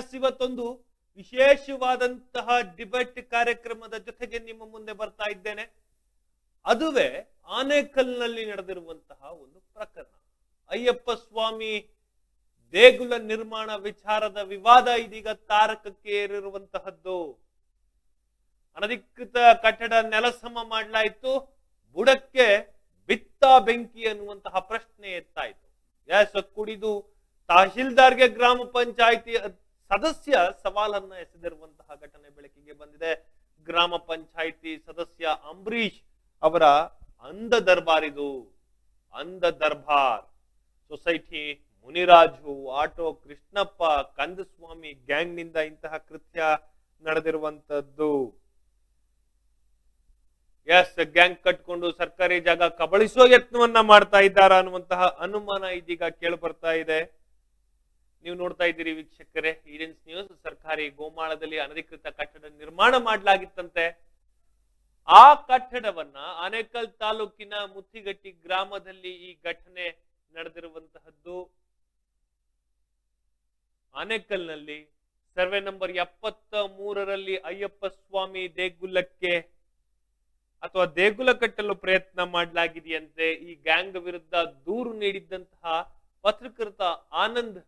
S, ಇವತ್ತೊಂದು ವಿಶೇಷವಾದಂತಹ debate ಕಾರ್ಯಕ್ರಮದ ಜೊತೆಗೆ ನಿಮ್ಮ ಮುಂದೆ ಬರ್ತಾ ಇದ್ದೇನೆ. ಅದುವೇ ಆನೇಕಲ್ನಲ್ಲಿ ನಡೆದಿರುವಂತಹ ಒಂದು ಪ್ರಕರಣ. ಅಯ್ಯಪ್ಪ ಸ್ವಾಮಿ ದೇಗುಲ ನಿರ್ಮಾಣ ವಿಚಾರದ ವಿವಾದ ಇದೀಗ ತಾರಕಕ್ಕೆ ಏರಿರುವಂತಹದ್ದು. ಅನಧಿಕೃತ ಕಟ್ಟಡ ನೆಲಸಮ ಮಾಡಲಾಯಿತು, ಬುಡಕ್ಕೆ ಬಿತ್ತ ಬೆಂಕಿ ಅನ್ನುವಂತಹ ಪ್ರಶ್ನೆ ಎತ್ತಾಯಿತು. ಎಸ್, ಕುಡಿದು ತಹಶೀಲ್ದಾರ್ಗೆ ಗ್ರಾಮ ಪಂಚಾಯಿತಿ ಸದಸ್ಯ ಸವಾಲನ್ನ ಎಸೆದಿರುವಂತಹ ಘಟನೆ ಬೆಳಕಿಗೆ ಬಂದಿದೆ. ಗ್ರಾಮ ಪಂಚಾಯಿತಿ ಸದಸ್ಯ ಅಂಬರೀಶ್ ಅವರ ಅಂಧ ದರ್ಬಾರ್ ಇದು. ಅಂಧ ದರ್ಬಾರ್ society Muniraju, auto Krishnappa, Kandaswamy gang ನಿಂದ ಇಂತಹ ಕೃತ್ಯ ನಡೆದಿರುವಂತದ್ದು. ಎಸ್, ಗ್ಯಾಂಗ್ ಕಟ್ಕೊಂಡು ಸರ್ಕಾರಿ ಜಾಗ ಕಬಳಿಸುವ ಯತ್ನವನ್ನ ಮಾಡ್ತಾ ಇದ್ದಾರಾ ಅನ್ನುವಂತಹ ಅನುಮಾನ ಇದೀಗ ಕೇಳಿ ಬರ್ತಾ ಇದೆ. ನೀವು ನೋಡ್ತಾ ಇದ್ದೀರಿ ವೀಕ್ಷಕರೇ, ಈಡೆನ್ಸ್ ನ್ಯೂಸ್. ಸರ್ಕಾರಿ ಗೋಮಾಳದಲ್ಲಿ ಅನಧಿಕೃತ ಕಟ್ಟಡ ನಿರ್ಮಾಣ ಮಾಡಲಾಗಿತ್ತಂತೆ. ಆ ಕಟ್ಟಡವನ್ನ ಆನೇಕಲ್ ತಾಲೂಕಿನ ಮುತ್ತಿಗಟ್ಟಿ ಗ್ರಾಮದಲ್ಲಿ ಈ ಘಟನೆ ನಡೆದಿರುವಂತಹದ್ದು. ಆನೇಕಲ್ನಲ್ಲಿ ಸರ್ವೆ ನಂಬರ್ 73ರಲ್ಲಿ ಅಯ್ಯಪ್ಪ ಸ್ವಾಮಿ ದೇಗುಲಕ್ಕೆ ಅಥವಾ ದೇಗುಲ ಕಟ್ಟಲು ಪ್ರಯತ್ನ ಮಾಡಲಾಗಿದೆಯಂತೆ. ಈ ಗ್ಯಾಂಗ್ ವಿರುದ್ಧ ದೂರು ನೀಡಿದ್ದಂತಹ ಪತ್ರಕರ್ತ ಆನಂದ್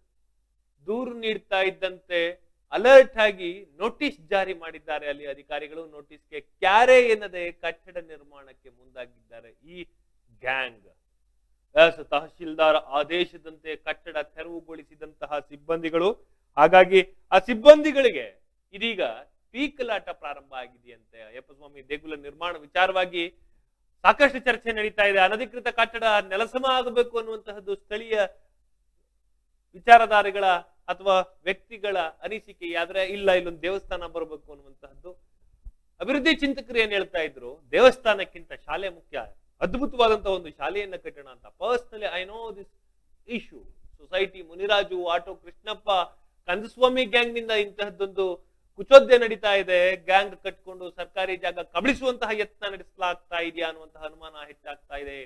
ದೂರು ನೀಡ್ತಾ ಇದ್ದಂತೆ ಅಲರ್ಟ್ ಆಗಿ ನೋಟಿಸ್ ಜಾರಿ ಮಾಡಿದ್ದಾರೆ ಅಲ್ಲಿ ಅಧಿಕಾರಿಗಳು. ನೋಟಿಸ್ಗೆ ಕ್ಯಾರೆ ಎನ್ನದೆ ಕಟ್ಟಡ ನಿರ್ಮಾಣಕ್ಕೆ ಮುಂದಾಗಿದ್ದಾರೆ ಈ ಗ್ಯಾಂಗ್. ತಹಶೀಲ್ದಾರ್ ಆದೇಶದಂತೆ ಕಟ್ಟಡ ತೆರವುಗೊಳಿಸಿದಂತಹ ಸಿಬ್ಬಂದಿಗಳು. ಹಾಗಾಗಿ ಆ ಸಿಬ್ಬಂದಿಗಳಿಗೆ ಇದೀಗ ಪೀಕಲಾಟ ಪ್ರಾರಂಭ ಆಗಿದೆಯಂತೆ. ಅಯ್ಯಪ್ಪ ಸ್ವಾಮಿ ದೇಗುಲ ನಿರ್ಮಾಣ ವಿಚಾರವಾಗಿ ಸಾಕಷ್ಟು ಚರ್ಚೆ ನಡೀತಾ ಇದೆ. ಅನಧಿಕೃತ ಕಟ್ಟಡ ನೆಲಸಮ ಆಗಬೇಕು ಅನ್ನುವಂತಹದ್ದು ಸ್ಥಳೀಯ ವಿಚಾರಧಾರೆಗಳ ಅಥವಾ ವ್ಯಕ್ತಿಗಳ ಅನಿಸಿಕೆ. ಆದ್ರೆ ಇಲ್ಲ, ಇಲ್ಲೊಂದು ದೇವಸ್ಥಾನ ಬರಬೇಕು ಅನ್ನುವಂತಹದ್ದು. ಅಭಿವೃದ್ಧಿ ಚಿಂತಕರು ಏನ್ ಹೇಳ್ತಾ ಇದ್ರು, ದೇವಸ್ಥಾನಕ್ಕಿಂತ ಶಾಲೆ ಮುಖ್ಯ, ಅದ್ಭುತವಾದಂತಹ ಒಂದು ಶಾಲೆಯನ್ನ ಕಟ್ಟೋಣ ಅಂತ. Personally I know this issue. Society Muniraju, auto Krishnappa, Kandaswamy gang ನಿಂದ ಇಂತಹದ್ದೊಂದು ಕುಚೋದ್ಯ ನಡೀತಾ ಇದೆ. ಗ್ಯಾಂಗ್ ಕಟ್ಕೊಂಡು ಸರ್ಕಾರಿ ಜಾಗ ಕಬಳಿಸುವಂತಹ ಯತ್ನ ನಡೆಸಲಾಗ್ತಾ ಇದೆಯಾ ಅನ್ನುವಂತಹ ಅನುಮಾನ ಹೆಚ್ಚಾಗ್ತಾ ಇದೆ.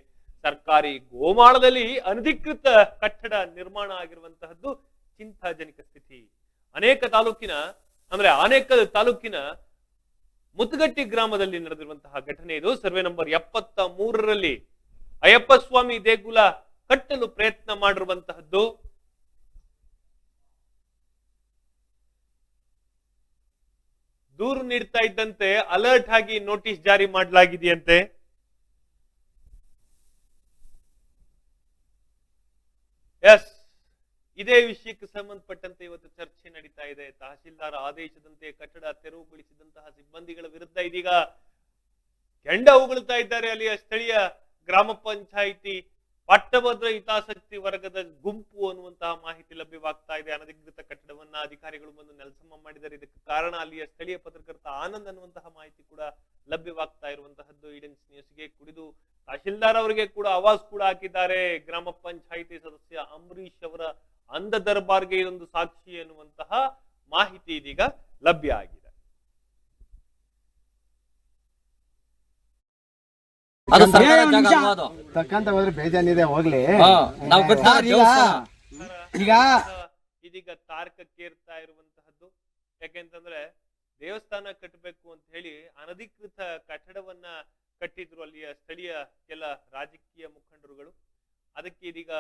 ಸರ್ಕಾರಿ ಗೋಮಾಳದಲ್ಲಿ ಅನಧಿಕೃತ ಕಟ್ಟಡ ನಿರ್ಮಾಣ ಆಗಿರುವಂತಹದ್ದು ಚಿಂತಾಜನಕ ಸ್ಥಿತಿ. ಆನೇಕಲ್ ತಾಲೂಕಿನ ಮುತ್ತಗಟ್ಟಿ ಗ್ರಾಮದಲ್ಲಿ ನಡೆದಿರುವಂತಹ ಘಟನೆ ಇದು. ಸರ್ವೆ ನಂಬರ್ 73ರಲ್ಲಿ ಅಯ್ಯಪ್ಪ ಸ್ವಾಮಿ ದೇಗುಲ ಕಟ್ಟಲು ಪ್ರಯತ್ನ ಮಾಡಿರುವಂತಹದ್ದು. ದೂರು ನೀಡ್ತಾ ಇದ್ದಂತೆ ಅಲರ್ಟ್ ಆಗಿ ನೋಟಿಸ್ ಜಾರಿ ಮಾಡಲಾಗಿದೆಯಂತೆ. ಎಸ್, ಇದೇ ವಿಷಯಕ್ಕೆ ಸಂಬಂಧಪಟ್ಟಂತೆ ಇವತ್ತು ಚರ್ಚೆ ನಡೀತಾ ಇದೆ. ತಹಶೀಲ್ದಾರ್ ಆದೇಶದಂತೆ ಕಟ್ಟಡ ತೆರವುಗೊಳಿಸಿದಂತಹ ಸಿಬ್ಬಂದಿಗಳ ವಿರುದ್ಧ ಇದೀಗ ಕೆಂಡ ಉಗುಳ್ತಾ ಇದ್ದಾರೆ ಅಲ್ಲಿಯ ಸ್ಥಳೀಯ ಗ್ರಾಮ ಪಂಚಾಯಿತಿ ಪಟ್ಟಭದ್ರ ಹಿತಾಸಕ್ತಿ ವರ್ಗದ ಗುಂಪು ಅನ್ನುವಂತಹ ಮಾಹಿತಿ ಲಭ್ಯವಾಗ್ತಾ ಇದೆ. ಅನಧಿಕೃತ ಕಟ್ಟಡವನ್ನ ಅಧಿಕಾರಿಗಳು ಬಂದು ನೆಲಸಮ ಮಾಡಿದ್ದಾರೆ. ಇದಕ್ಕೆ ಕಾರಣ ಅಲ್ಲಿಯ ಸ್ಥಳೀಯ ಪತ್ರಕರ್ತ ಆನಂದ್ ಅನ್ನುವಂತಹ ಮಾಹಿತಿ ಕೂಡ ಲಭ್ಯವಾಗ್ತಾ ಇರುವಂತಹದ್ದು. ಈಡೆನ್ಸ್ ನ್ಯೂಸ್ಗೆ ಕುಡಿದು ತಹಶೀಲ್ದಾರ್ ಅವರಿಗೆ ಕೂಡ ಆವಾಜ್ ಕೂಡ ಹಾಕಿದ್ದಾರೆ. ಗ್ರಾಮ ಪಂಚಾಯಿತಿ ಸದಸ್ಯ ಅಂಬರೀಶ್ ಅವರ ಅಂಧ ದರ್ಬಾರ್ಗೆ ಇದೊಂದು ಸಾಕ್ಷಿ ಎನ್ನುವಂತಹ ಮಾಹಿತಿ ಇದೀಗ ಲಭ್ಯ ಆಗಿದೆ. ತಕ್ಕಂತ ಹೋದ್ರೆ ಬೇಜಾನಿದೆ ಹೋಗ್ಲಿ. ಈಗ ಇದೀಗ ತಾರಕಕ್ಕೇರ್ತಾ ಇರುವಂತಹದ್ದು. ಯಾಕೆಂತಂದ್ರೆ ದೇವಸ್ಥಾನ ಕಟ್ಟಬೇಕು ಅಂತ ಹೇಳಿ ಅನಧಿಕೃತ ಕಟ್ಟಡವನ್ನ ಕಟ್ಟಿದ್ರು ಅಲ್ಲಿಯ ಸ್ಥಳೀಯ ಕೆಲ ರಾಜಕೀಯ ಮುಖಂಡರುಗಳು. ಅದಕ್ಕೆ ಇದೀಗ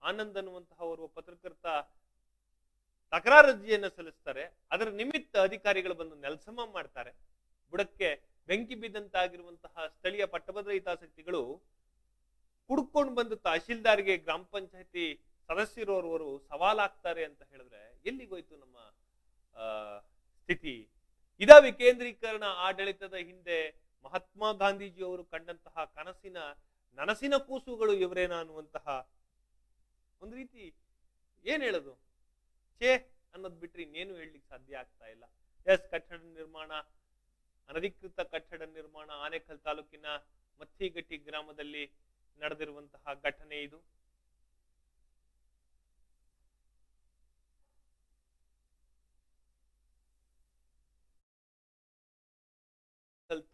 ಆನಂದ್ ಅನ್ನುವಂತಹ ಓರ್ವ ಪತ್ರಕರ್ತ ತಕರಾರು ಅರ್ಜಿಯನ್ನು ಸಲ್ಲಿಸ್ತಾರೆ. ಅದರ ನಿಮಿತ್ತ ಅಧಿಕಾರಿಗಳು ಬಂದು ನೆಲಸಮ ಮಾಡ್ತಾರೆ. ಬುಡಕ್ಕೆ ಬೆಂಕಿ ಬಿದ್ದಂತಾಗಿರುವಂತಹ ಸ್ಥಳೀಯ ಪಟ್ಟಭದ್ರ ಹಿತಾಸಕ್ತಿಗಳು ಕುಡ್ಕೊಂಡು ಬಂದು ತಹಶೀಲ್ದಾರ್ಗೆ ಗ್ರಾಮ ಪಂಚಾಯತಿ ಸದಸ್ಯರೋರ್ವರು ಸವಾಲಾಗ್ತಾರೆ ಅಂತ ಹೇಳಿದ್ರೆ ಎಲ್ಲಿಗೋಯ್ತು ನಮ್ಮ ಸ್ಥಿತಿ? ಇದ ವಿಕೇಂದ್ರೀಕರಣ ಆಡಳಿತದ ಹಿಂದೆ ಮಹಾತ್ಮ ಗಾಂಧೀಜಿ ಅವರು ಕಂಡಂತಹ ನನಸಿನ ಕೂಸುಗಳು ಇವರೇನ ಅನ್ನುವಂತಹ ಒಂದು ರೀತಿ ಏನ್ ಹೇಳೋದು, ಛೇ ಅನ್ನೋದ್ ಬಿಟ್ರೆ ಇನ್ನೇನು ಹೇಳಲಿಕ್ಕೆ ಸಾಧ್ಯ ಆಗ್ತಾ ಇಲ್ಲ. ಎಸ್, ಅನಧಿಕೃತ ಕಟ್ಟಡ ನಿರ್ಮಾಣ ಆನೇಕಲ್ ತಾಲೂಕಿನ ಮತ್ತಿಗಟ್ಟಿ ಗ್ರಾಮದಲ್ಲಿ ನಡೆದಿರುವಂತಹ ಘಟನೆ ಇದು.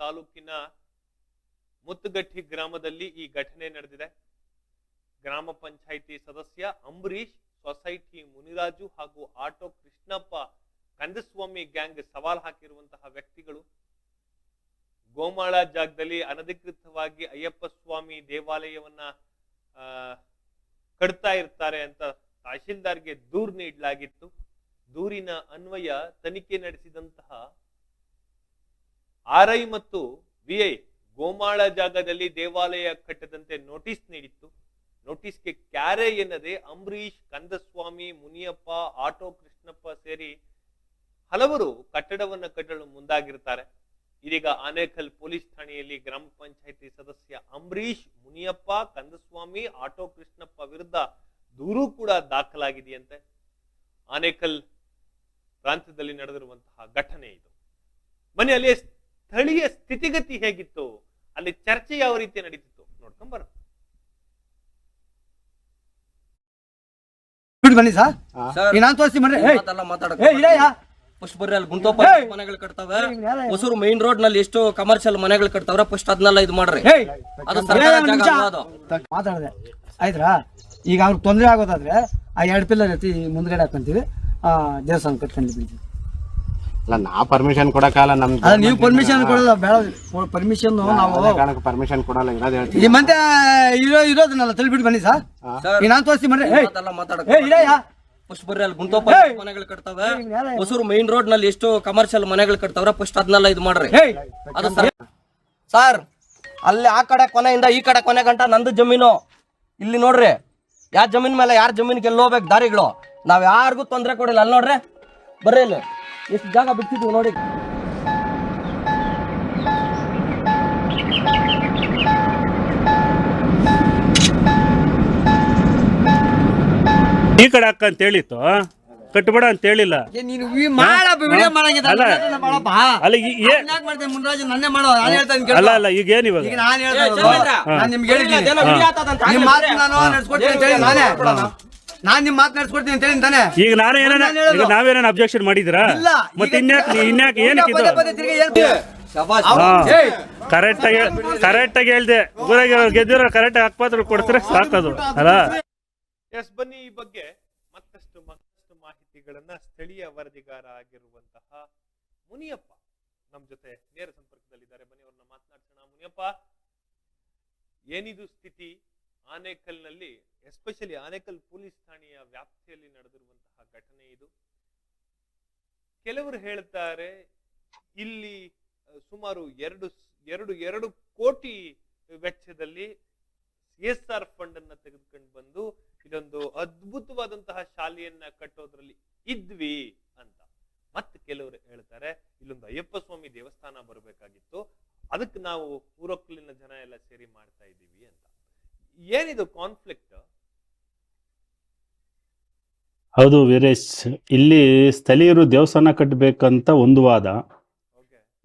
ತಾಲೂಕಿನ ಮುತ್ತಗಟ್ಟಿ ಗ್ರಾಮದಲ್ಲಿ ಈ ಘಟನೆ ನಡೆದಿದೆ. ಗ್ರಾಮ ಪಂಚಾಯಿತಿ ಸದಸ್ಯ ಅಂಬರೀಶ್, ಸೊಸೈಟಿ ಮುನಿರಾಜು ಹಾಗೂ ಆಟೋ ಕೃಷ್ಣಪ್ಪ ಕಂದಸ್ವಾಮಿ ಗ್ಯಾಂಗ್ ಸವಾಲ್ ಹಾಕಿರುವಂತಹ ವ್ಯಕ್ತಿಗಳು ಗೋಮಾಳ ಜಾಗದಲ್ಲಿ ಅನಧಿಕೃತವಾಗಿ ಅಯ್ಯಪ್ಪ ಸ್ವಾಮಿ ದೇವಾಲಯವನ್ನ ಕಟ್ತಾ ಇರ್ತಾರೆ ಅಂತ ತಹಶೀಲ್ದಾರ್ಗೆ ದೂರು ನೀಡಲಾಗಿತ್ತು. ದೂರಿನ ಅನ್ವಯ ತನಿಖೆ ನಡೆಸಿದಂತಹ RI ಮತ್ತು VI ಗೋಮಾಳ ಜಾಗದಲ್ಲಿ ದೇವಾಲಯ ಕಟ್ಟದಂತೆ ನೋಟಿಸ್ ನೀಡಿತ್ತು. ನೋಟಿಸ್ಗೆ ಕ್ಯಾರೆ ಎನ್ನದೆ ಅಂಬರೀಶ್, ಕಂದಸ್ವಾಮಿ, ಮುನಿಯಪ್ಪ, ಆಟೋ ಕೃಷ್ಣಪ್ಪ ಸೇರಿ ಹಲವರು ಕಟ್ಟಡವನ್ನು ಕಟ್ಟಲು ಮುಂದಾಗಿರ್ತಾರೆ. ಇದೀಗ ಆನೇಕಲ್ ಪೊಲೀಸ್ ಠಾಣೆಯಲ್ಲಿ ಗ್ರಾಮ ಪಂಚಾಯಿತಿ ಸದಸ್ಯ ಅಂಬರೀಶ್, ಮುನಿಯಪ್ಪ, ಕಂದಸ್ವಾಮಿ, ಆಟೋ ಕೃಷ್ಣಪ್ಪ ವಿರುದ್ಧ ದೂರು ಕೂಡ ದಾಖಲಾಗಿದೆಯಂತೆ. ಆನೇಕಲ್ ಪ್ರಾಂತ್ಯದಲ್ಲಿ ನಡೆದಿರುವಂತಹ ಘಟನೆ ಇದು. ಬನ್ನಿ, ಅಲ್ಲಿ ಸ್ಥಳೀಯ ಸ್ಥಿತಿಗತಿ ಹೇಗಿತ್ತು, ಅಲ್ಲಿ ಚರ್ಚೆ ಯಾವ ರೀತಿ ನಡೀತಿತ್ತು ನೋಡ್ಕೊಂಡ್ ಬರೋಣ. ಬನ್ನಿ ಸರ್, ನಾನು ತೋರಿಸ್ತೀನಿ ಬನ್ನಿ. ಪುಷ್ಪರ್ರಿ ಅಲ್ಲಿ ಗುಂಟೋಪ ಮನೆಗಳು ಕಟ್ತಾವೆ. ಹೊಸೂರು ಮೈನ್ ರೋಡ್ ನಲ್ಲಿ ಎಷ್ಟು ಕಮರ್ಷಿಯಲ್ ಮನೆಗಳು ಕಟ್ತಾವ್ರೆ, ಫಸ್ಟ್ ಅದನ್ನೆಲ್ಲ ಇದು ಮಾಡ್ರಿ. ಅದು ಸರ್ಕಾರ ಜಾಗ ಅಲ್ಲ ಅದು. ಮಾತಾಡದೆ ಆಯ್ತಾ? ಈಗ ಅವ್ರಿಗೆ ತೊಂದರೆ ಆಗೋದಾದ್ರೆ ಆ 2 ಪಿಲ್ಲರ್ ಎತ್ತಿ ಮುಂದ್ಗಡೆ ಹಾಕೊಂತೀವಿ, ದೇವಸ್ಥಾನ ಕಟ್ಕೊಂಡು ಬಿಡ್ತೀವಿ. ಅಲ್ಲ, ನಾ ಪರ್ಮಿಷನ್ ಕೊಡಕ್ಕಲ್ಲ. ನಮ್ದು ನೀವು ಪರ್ಮಿಷನ್ ಕೊಡಲ್ಲ, ಬೇಡ ಪರ್ಮಿಷನ್ ನಾವು ಪರ್ಮಿಷನ್ ಕೊಡಲ್ಲ. ಇರೋದು ಹೇಳ್ತೀವಿ. ಈ ಮತ್ತೆ ಇರೋದನ್ನೆಲ್ಲ ತಿಳಿಬಿಟ್ಟು ಬನ್ನಿ ಸರ್, ನಾನು ತೋರಿಸ್ತೀನಿ ಬನ್ನಿ. ಪುಷ್ಪರ್ರಿ ಅಲ್ಲಿ ಗುಂಟೋಪ ಮನೆಗಳು ಕಟ್ತಾವೆ. ಹೊಸೂರು ಮೈನ್ ರೋಡ್ ನಲ್ಲಿ ಎಷ್ಟು ಕಮರ್ಷಿಯಲ್ ಮನೆಗಳು ಕಟ್ತಾವ್ರೆ, ಫಸ್ಟ್ ಅದನ್ನೆಲ್ಲ ಇದು ಮಾಡ್ರಿ. ಅದು ಸರ್, ಅಲ್ಲಿ ಆ ಕಡೆ ಕೊನೆಯಿಂದ ಈ ಕಡೆ ಕೊನೆ ಗಂಟ ನಂದು ಜಮೀನು. ಇಲ್ಲಿ ನೋಡ್ರಿ, ಯಾರ ಜಮೀನ್ ಮೇಲೆ ಯಾರ ಜಮೀನಿಗೆ ಎಲ್ಲಿ ಹೋಗ್ಬೇಕು ದಾರಿಗಳು. ನಾವ್ ಯಾರಿಗೂ ತೊಂದರೆ ಕೊಡಿಲ್ಲ. ಅಲ್ಲಿ ನೋಡ್ರಿ, ಬರ್ರಿ, ಇಲ್ಲಿ ಎಷ್ಟು ಜಾಗ ಬಿಡ್ತಿದ್ವಿ ನೋಡಿ. ಈ ಕಡೆ ಹಾಕ ಅಂತ ಹೇಳಿತ್ತು, ಕಟ್ಬೇಡ ಅಂತ ಹೇಳಿಲ್ಲ. ಅಲ್ಲ ಅಲ್ಲ, ಈಗ ಏನ್ ಇವಾಗ ಈಗ ನಾವೇನ ಅಬ್ಜೆಕ್ಷನ್ ಮಾಡಿದ್ರಾ? ಮತ್ತೆ ಇನ್ಯಾಕೆ ಏನಕ್ಕೆ ಕರೆಕ್ಟ್ ಆಗಿ ಹೇಳ್ದೆ. ಊರಾಗ ಗೆದ್ದಿರೋ ಕರೆಕ್ಟ್ ಹಾಕ್ಪಾತ್ರ ಕೊಡ್ತಾರೆ ಸಾಕದು ಅಲ್ಲ. ಎಸ್, ಬನ್ನಿ, ಈ ಬಗ್ಗೆ ಮತ್ತಷ್ಟು ಮಾಹಿತಿಗಳನ್ನ ಸ್ಥಳೀಯ ವರದಿಗಾರ ಆಗಿರುವಂತಹ ಮುನಿಯಪ್ಪ ನಮ್ ಜೊತೆ ನೇರ ಸಂಪರ್ಕದಲ್ಲಿದ್ದಾರೆ. ಬನ್ನಿ, ಅವ್ರನ್ನ ಮಾತನಾಡ್ಸೋಣ. ಮುನಿಯಪ್ಪ, ಏನಿದು ಸ್ಥಿತಿ ಆನೇಕಲ್ನಲ್ಲಿ, ಎಸ್ಪೆಷಲಿ ಆನೇಕಲ್ ಪೊಲೀಸ್ ಠಾಣೆಯ ವ್ಯಾಪ್ತಿಯಲ್ಲಿ ನಡೆದಿರುವಂತಹ ಘಟನೆ ಇದು. ಕೆಲವರು ಹೇಳ್ತಾರೆ ಇಲ್ಲಿ ಸುಮಾರು 2 ಕೋಟಿ ವೆಚ್ಚದಲ್ಲಿ CSR ಫಂಡ್ ಅನ್ನ ತೆಗೆದುಕೊಂಡು ಬಂದು ಇದೊಂದು ಅದ್ಭುತವಾದಂತಹ ಶಾಲೆಯನ್ನ ಕಟ್ಟೋದ್ರಲ್ಲಿ ಇದ್ವಿ ಅಂತ. ಮತ್ತೆ ಕೆಲವರು ಹೇಳ್ತಾರೆ ಇಲ್ಲೊಂದು ಅಯ್ಯಪ್ಪ ಸ್ವಾಮಿ ದೇವಸ್ಥಾನ ಬರಬೇಕಾಗಿತ್ತು, ಅದಕ್ಕೆ ನಾವು ಊರೊಕ್ಕಲಿನ ಜನ ಎಲ್ಲ ಸೇರಿ ಮಾಡ್ತಾ ಇದ್ದೀವಿ ಅಂತ. ಏನಿದು ಕಾನ್ಫ್ಲಿಕ್ಟ್? ಹೌದು ವೀರೇಶ್, ಇಲ್ಲಿ ಸ್ಥಳೀಯರು ದೇವಸ್ಥಾನ ಕಟ್ಟಬೇಕಂತ ಒಂದು ವಾದ.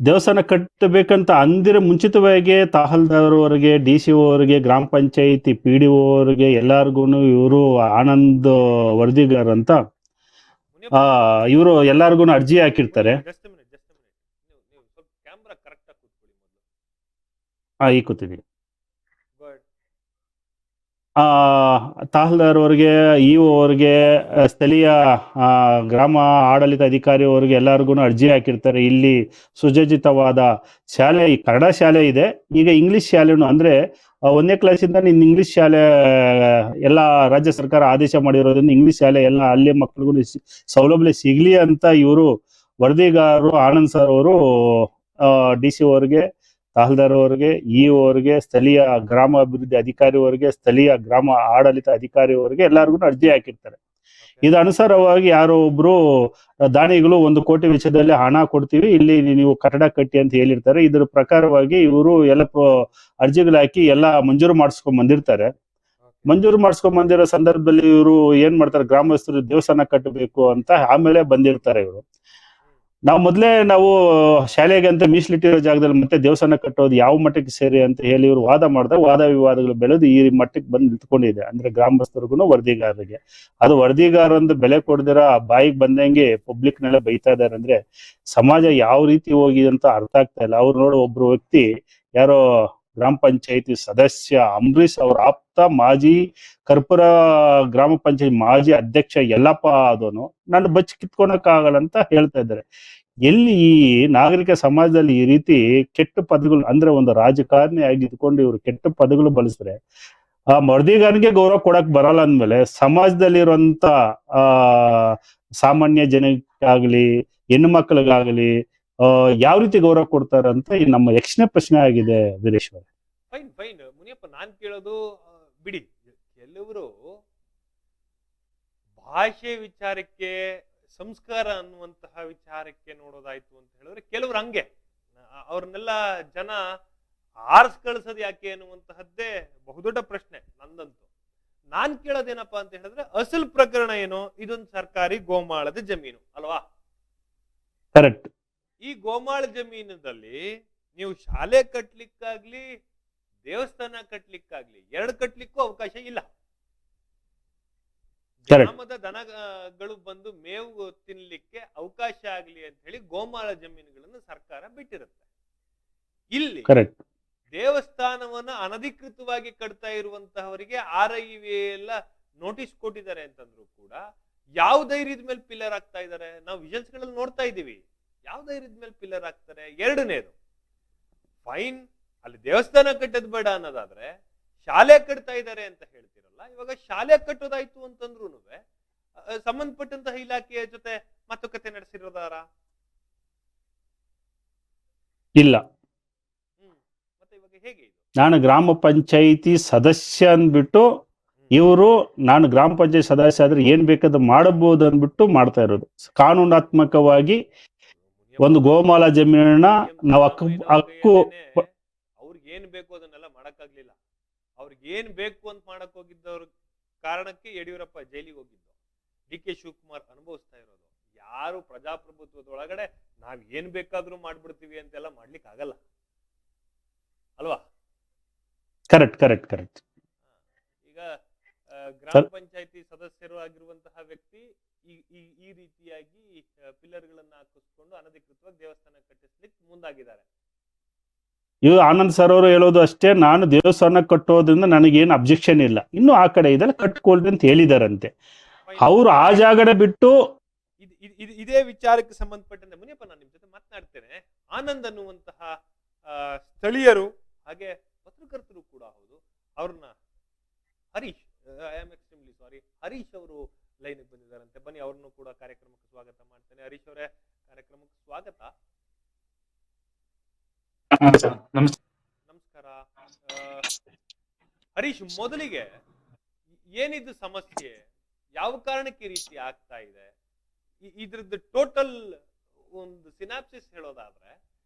ದೇವಸ್ಥಾನ ಕಟ್ಟಬೇಕಂತ ಅಂದಿರ ಮುಂಚಿತವಾಗಿ ತಹಸೀಲ್ದಾರ್ವರೆಗೆ, DC ಅವರಿಗೆ, ಗ್ರಾಮ ಪಂಚಾಯಿತಿ PDO ಅವರಿಗೆ ಎಲ್ಲಾರ್ಗು ಇವರು ಆನಂದ್ ವರದಿಗಾರ್ ಅಂತ ಇವರು ಎಲ್ಲಾರ್ಗು ಅರ್ಜಿ ಹಾಕಿರ್ತಾರೆ. ಈಗ ಕೂತಿದ್ದೀನಿ. ತಹಸೀಲ್ದಾರ್ ಅವರಿಗೆ, EO ಅವರಿಗೆ, ಸ್ಥಳೀಯ ಗ್ರಾಮ ಆಡಳಿತ ಅಧಿಕಾರಿ ಅವರಿಗೆ ಎಲ್ಲರಿಗೂ ಅರ್ಜಿ ಹಾಕಿರ್ತಾರೆ. ಇಲ್ಲಿ ಸುಸಜ್ಜಿತವಾದ ಶಾಲೆ, ಕನ್ನಡ ಶಾಲೆ ಇದೆ. ಈಗ ಇಂಗ್ಲಿಷ್ ಶಾಲೆನು ಅಂದ್ರೆ 1ನೇ ಕ್ಲಾಸಿಂದ ಇಂಗ್ಲಿಷ್ ಶಾಲೆ ಎಲ್ಲ ರಾಜ್ಯ ಸರ್ಕಾರ ಆದೇಶ ಮಾಡಿರೋದ್ರಿಂದ ಇಂಗ್ಲಿಷ್ ಶಾಲೆ ಎಲ್ಲ ಅಲ್ಲಿ ಮಕ್ಕಳಿಗೂ ಸೌಲಭ್ಯ ಸಿಗ್ಲಿ ಅಂತ ಇವರು ವರದಿಗಾರರು ಆನಂದ್ ಸರ್ ಅವರು DC ಅವರಿಗೆ, ತಹಸೀಲ್ದಾರ್ ಅವರಿಗೆ, EO ಅವರಿಗೆ, ಸ್ಥಳೀಯ ಗ್ರಾಮ ಅಭಿವೃದ್ಧಿ ಅಧಿಕಾರಿ ಅವರಿಗೆ, ಸ್ಥಳೀಯ ಗ್ರಾಮ ಆಡಳಿತ ಅಧಿಕಾರಿ ಅವರಿಗೆ ಎಲ್ಲರಿಗೂ ಅರ್ಜಿ ಹಾಕಿರ್ತಾರೆ. ಇದು ಅನುಸಾರವಾಗಿ ಯಾರೋ ಒಬ್ರು ದಾನಿಗಳು 1 ಕೋಟಿ ವೆಚ್ಚದಲ್ಲಿ ಹಣ ಕೊಡ್ತೀವಿ, ಇಲ್ಲಿ ನೀವು ಕಟ್ಟಡ ಕಟ್ಟಿ ಅಂತ ಹೇಳಿರ್ತಾರೆ. ಇದ್ರ ಪ್ರಕಾರವಾಗಿ ಇವರು ಎಲ್ಲ ಅರ್ಜಿಗಳು ಹಾಕಿ ಎಲ್ಲ ಮಂಜೂರು ಮಾಡಿಸ್ಕೊಂಡ್ ಬಂದಿರ್ತಾರೆ. ಮಂಜೂರು ಮಾಡಿಸ್ಕೊಂಡ್ ಬಂದಿರೋ ಸಂದರ್ಭದಲ್ಲಿ ಇವರು ಏನ್ ಮಾಡ್ತಾರೆ, ಗ್ರಾಮಸ್ಥರು ದೇವಸ್ಥಾನ ಕಟ್ಟಬೇಕು ಅಂತ ಆಮೇಲೆ ಬಂದಿರ್ತಾರೆ. ಇವರು ನಾವು ಶಾಲೆಗೆ ಅಂತ ಮೀಸಲಿಟ್ಟಿರೋ ಜಾಗದಲ್ಲಿ ಮತ್ತೆ ದೇವಸ್ಥಾನ ಕಟ್ಟೋದು ಯಾವ ಮಟ್ಟಕ್ಕೆ ಸೇರಿ ಅಂತ ಹೇಳಿ ಇವರು ವಾದ ವಿವಾದಗಳು ಬೆಳೆದು ಈ ಮಟ್ಟಕ್ಕೆ ಬಂದು ನಿಂತ್ಕೊಂಡಿದೆ. ಅಂದ್ರೆ ಗ್ರಾಮಸ್ಥರಿಗೂ ವರದಿಗಾರರಿಗೆ. ಅದು ವರದಿಗಾರಂದು ಬೆಲೆ ಕೊಡದಿರ ಬಾಯಿಗೆ ಬಂದಂಗೆ ಪಬ್ಲಿಕ್ ನೆಲ್ಲ ಬೈತಾ ಇದಾರೆ. ಅಂದ್ರೆ ಸಮಾಜ ಯಾವ ರೀತಿ ಹೋಗಿದೆ ಅಂತ ಅರ್ಥ ಆಗ್ತಾ ಇಲ್ಲ. ಅವ್ರು ನೋಡೋ ಒಬ್ರು ವ್ಯಕ್ತಿ ಯಾರೋ ಗ್ರಾಮ ಪಂಚಾಯತಿ ಸದಸ್ಯ ಅಂಬರೀಶ್ ಅವರ ಆಪ್ತ ಮಾಜಿ ಕರ್ಪೂರ ಗ್ರಾಮ ಪಂಚಾಯತ್ ಮಾಜಿ ಅಧ್ಯಕ್ಷ ಯಲ್ಲಪ್ಪ ಆದವನು ನಾನು ಬಚ್ಚಿ ಕಿತ್ಕೊಳಕ್ಕಾಗಲ್ಲ ಅಂತ ಹೇಳ್ತಾ ಇದ್ದಾರೆ. ಎಲ್ಲಿ ಈ ನಾಗರಿಕ ಸಮಾಜದಲ್ಲಿ ಈ ರೀತಿ ಕೆಟ್ಟ ಪದಗಳು, ಅಂದ್ರೆ ಒಂದು ರಾಜಕಾರಣಿ ಆಗಿ ಇದ್ಕೊಂಡು ಇವ್ರು ಕೆಟ್ಟ ಪದಗಳು ಬಳಸಿದ್ರೆ ಆ ಮರ್ದಿಗಾರನಿಗೆ ಗೌರವ ಕೊಡಕ್ ಬರಲ್ಲ ಅಂದ್ಮೇಲೆ ಸಮಾಜದಲ್ಲಿರುವಂತ ಆ ಸಾಮಾನ್ಯ ಜನಕ್ಕಾಗ್ಲಿ ಹೆಣ್ಣು ಮಕ್ಕಳಿಗಾಗ್ಲಿ ಯಾವ ರೀತಿ ಗೌರವ ಕೊಡ್ತಾರೆ ಅಂತ ಈ ನಮ್ಮ ಯಕ್ಷಣೆ ಪ್ರಶ್ನೆ ಆಗಿದೆ ವೀರೇಶ್ವರ. ಫೈನ್ ಮುನಿಯಪ್ಪ, ನಾನ್ ಕೇಳೋದು ಬಿಡಿ, ಕೆಲವರು ಭಾಷೆ ವಿಚಾರಕ್ಕೆ, ಸಂಸ್ಕಾರ ಅನ್ನುವಂತಹ ವಿಚಾರಕ್ಕೆ ನೋಡೋದಾಯ್ತು ಅಂತ ಹೇಳಿದ್ರೆ ಕೆಲವ್ರು ಹಂಗೆ ಅವ್ರನ್ನೆಲ್ಲ ಜನ ಆರ್ಸ್ ಕಳಿಸೋದು ಯಾಕೆ ಅನ್ನುವಂತಹದ್ದೇ ಬಹುದೊಡ್ಡ ಪ್ರಶ್ನೆ ನಂದಂತೂ. ನಾನ್ ಕೇಳೋದೇನಪ್ಪಾ ಅಂತ ಹೇಳಿದ್ರೆ ಅಸಲ್ ಪ್ರಕರಣ ಏನು, ಇದೊಂದು ಸರ್ಕಾರಿ ಗೋಮಾಳದ ಜಮೀನು ಅಲ್ವಾ? ಕರೆಕ್ಟ್. ಈ ಗೋಮಾಳ ಜಮೀನದಲ್ಲಿ ನೀವು ಶಾಲೆ ಕಟ್ಲಿಕ್ಕಾಗ್ಲಿ ದೇವಸ್ಥಾನ ಕಟ್ಲಿಕ್ಕಾಗ್ಲಿ ಎರಡು ಕಟ್ಲಿಕ್ಕೂ ಅವಕಾಶ ಇಲ್ಲ. ಗ್ರಾಮದ ದನಗಳು ಬಂದು ಮೇವು ತಿನ್ಲಿಕ್ಕೆ ಅವಕಾಶ ಆಗ್ಲಿ ಅಂತ ಹೇಳಿ ಗೋಮಾಳ ಜಮೀನುಗಳನ್ನು ಸರ್ಕಾರ ಬಿಟ್ಟಿರುತ್ತೆ. ಇಲ್ಲಿ ದೇವಸ್ಥಾನವನ್ನ ಅನಧಿಕೃತವಾಗಿ ಕಟ್ತಾ ಇರುವಂತಹವರಿಗೆ RIA ಎಲ್ಲ ನೋಟಿಸ್ ಕೊಟ್ಟಿದ್ದಾರೆ ಅಂತಂದ್ರು ಕೂಡ ಯಾವ ಧೈರ್ಯದ ಮೇಲೆ ಪಿಲ್ಲರ್ ಆಗ್ತಾ ಇದ್ದಾರೆ? ನಾವು ವಿಜುವಲ್ಸ್ ಗಳಲ್ಲಿ ನೋಡ್ತಾ ಇದೀವಿ. ಯಾವ ಧೈರ್ಯದ ಮೇಲೆ ಪಿಲ್ಲರ್ ಆಗ್ತಾರೆ? ಎರಡನೇದು, ಫೈನ್ ಅಲ್ಲಿ ದೇವಸ್ಥಾನ ಕಟ್ಟೋದು ಬೇಡ ಅನ್ನೋದಾದ್ರೆ ಶಾಲೆ ಕಟ್ತಾ ಇದ್ದಾರೆ ಅಂತ ಹೇಳ್ತಿರಲ್ಲ. ಇವಾಗ ಶಾಲೆ ಕಟ್ಟೋದಾಯ್ತು ಅಂತಂದ್ರು ಸಂಬಂಧಪಟ್ಟಂತಹ ಇಲಾಖೆಯ ಜೊತೆ ಮಾತುಕತೆ ನಡೆಸಿರೋದಾರ? ಇಲ್ಲ. ಮತ್ತೆ ಇವಾಗ ಹೇಗೆ ಇದು? ನಾನು ಗ್ರಾಮ ಪಂಚಾಯಿತಿ ಸದಸ್ಯ ಅಂದ್ಬಿಟ್ಟು ಇವರು ನಾನು ಗ್ರಾಮ ಪಂಚಾಯತ್ ಸದಸ್ಯ ಆದ್ರೆ ಏನ್ ಬೇಕಾದ್ರೂ ಮಾಡಬಹುದು ಅಂದ್ಬಿಟ್ಟು ಮಾಡ್ತಾ ಇರೋದು. ಕಾನೂನಾತ್ಮಕವಾಗಿ ಒಂದು ಗೋಮಾಳ ಜಮೀನನ್ನ ನಾವು ಹಕ್ಕು ಅವ್ರಿಗೆ ಏನ್ ಬೇಕು ಅದನ್ನೆಲ್ಲ ಮಾಡಕ್ಕಾಗ್ಲಿಲ್ಲ. ಅವ್ರಿಗೆ ಏನ್ ಬೇಕು ಅಂತ ಮಾಡಕ್ ಹೋಗಿದ್ದವ್ರ ಕಾರಣಕ್ಕೆ ಯಡಿಯೂರಪ್ಪ ಜೈಲಿಗೆ ಹೋಗಿದ್ದು, DK ಶಿವಕುಮಾರ್ ಅನುಭವಿಸ್ತಾ ಇರೋದು. ಯಾರು ಪ್ರಜಾಪ್ರಭುತ್ವದೊಳಗಡೆ ನಾವ್ ಏನ್ ಬೇಕಾದ್ರೂ ಮಾಡ್ಬಿಡ್ತೀವಿ ಅಂತೆಲ್ಲ ಮಾಡ್ಲಿಕ್ಕೆ ಆಗಲ್ಲ ಅಲ್ವಾ? ಕರೆಕ್ಟ್. ಈಗ ಗ್ರಾಮ ಪಂಚಾಯತಿ ಸದಸ್ಯರು ಆಗಿರುವಂತಹ ವ್ಯಕ್ತಿ ಈ ರೀತಿಯಾಗಿ ಪಿಲ್ಲರ್ಗಳನ್ನ ಹಾಕಿಸ್ಕೊಂಡು ಅನಧಿಕೃತವಾಗಿ ದೇವಸ್ಥಾನ ಕಟ್ಟಿಸ್ಲಿಕ್ಕೆ ಮುಂದಾಗಿದ್ದಾರೆ. ಇವು ಆನಂದ್ ಸರ್ ಅವರು ಹೇಳೋದು ಅಷ್ಟೇ, ನಾನು ದೇವಸ್ಥಾನ ಕಟ್ಟೋದ್ರಿಂದ ನನಗೇನು ಅಬ್ಜೆಕ್ಷನ್ ಇಲ್ಲ, ಇನ್ನು ಆ ಕಡೆ ಇದೆಲ್ಲ ಕಟ್ಕೊಳ್ರಿ ಅಂತ ಹೇಳಿದಾರಂತೆ. ಅವರು ಆ ಜಾಗಡೆ ಬಿಟ್ಟು ಇದೇ ವಿಚಾರಕ್ಕೆ ಸಂಬಂಧಪಟ್ಟಂತೆ ಮುನಿಯಪ್ಪ ನಾನು ನಿಮ್ ಜೊತೆ ಮಾತನಾಡ್ತೇನೆ. ಆನಂದ್ ಅನ್ನುವಂತಹ ಸ್ಥಳೀಯರು ಹಾಗೆ ಪತ್ರಕರ್ತರು ಕೂಡ ಹೌದು. ಅವ್ರನ್ನ ಹರೀಶ್, ಹರೀಶ್ ಅವರು ಲೈನ್ ಬಂದಿದ್ದಾರಂತೆ. ಬನ್ನಿ, ಅವ್ರನ್ನು ಕೂಡ ಕಾರ್ಯಕ್ರಮಕ್ಕೆ ಸ್ವಾಗತ ಮಾಡ್ತೇನೆ. ಹರೀಶ್ ಅವರೇ, ಕಾರ್ಯಕ್ರಮಕ್ಕೆ ಸ್ವಾಗತ. ನಮಸ್ಕಾರ. ಹರೀಶ್, ಮೊದಲಿಗೆ ಏನಿದು ಸಮಸ್ಯೆ, ಯಾವ ಕಾರಣಕ್ಕೆ ಈ ರೀತಿ ಆಗ್ತಾ ಇದೆ, ಇದ್ರದ್ದು ಟೋಟಲ್ ಒಂದು ಸಿನಾಪ್ಸಿಸ್ ಹೇಳೋದಾದ್ರೆ,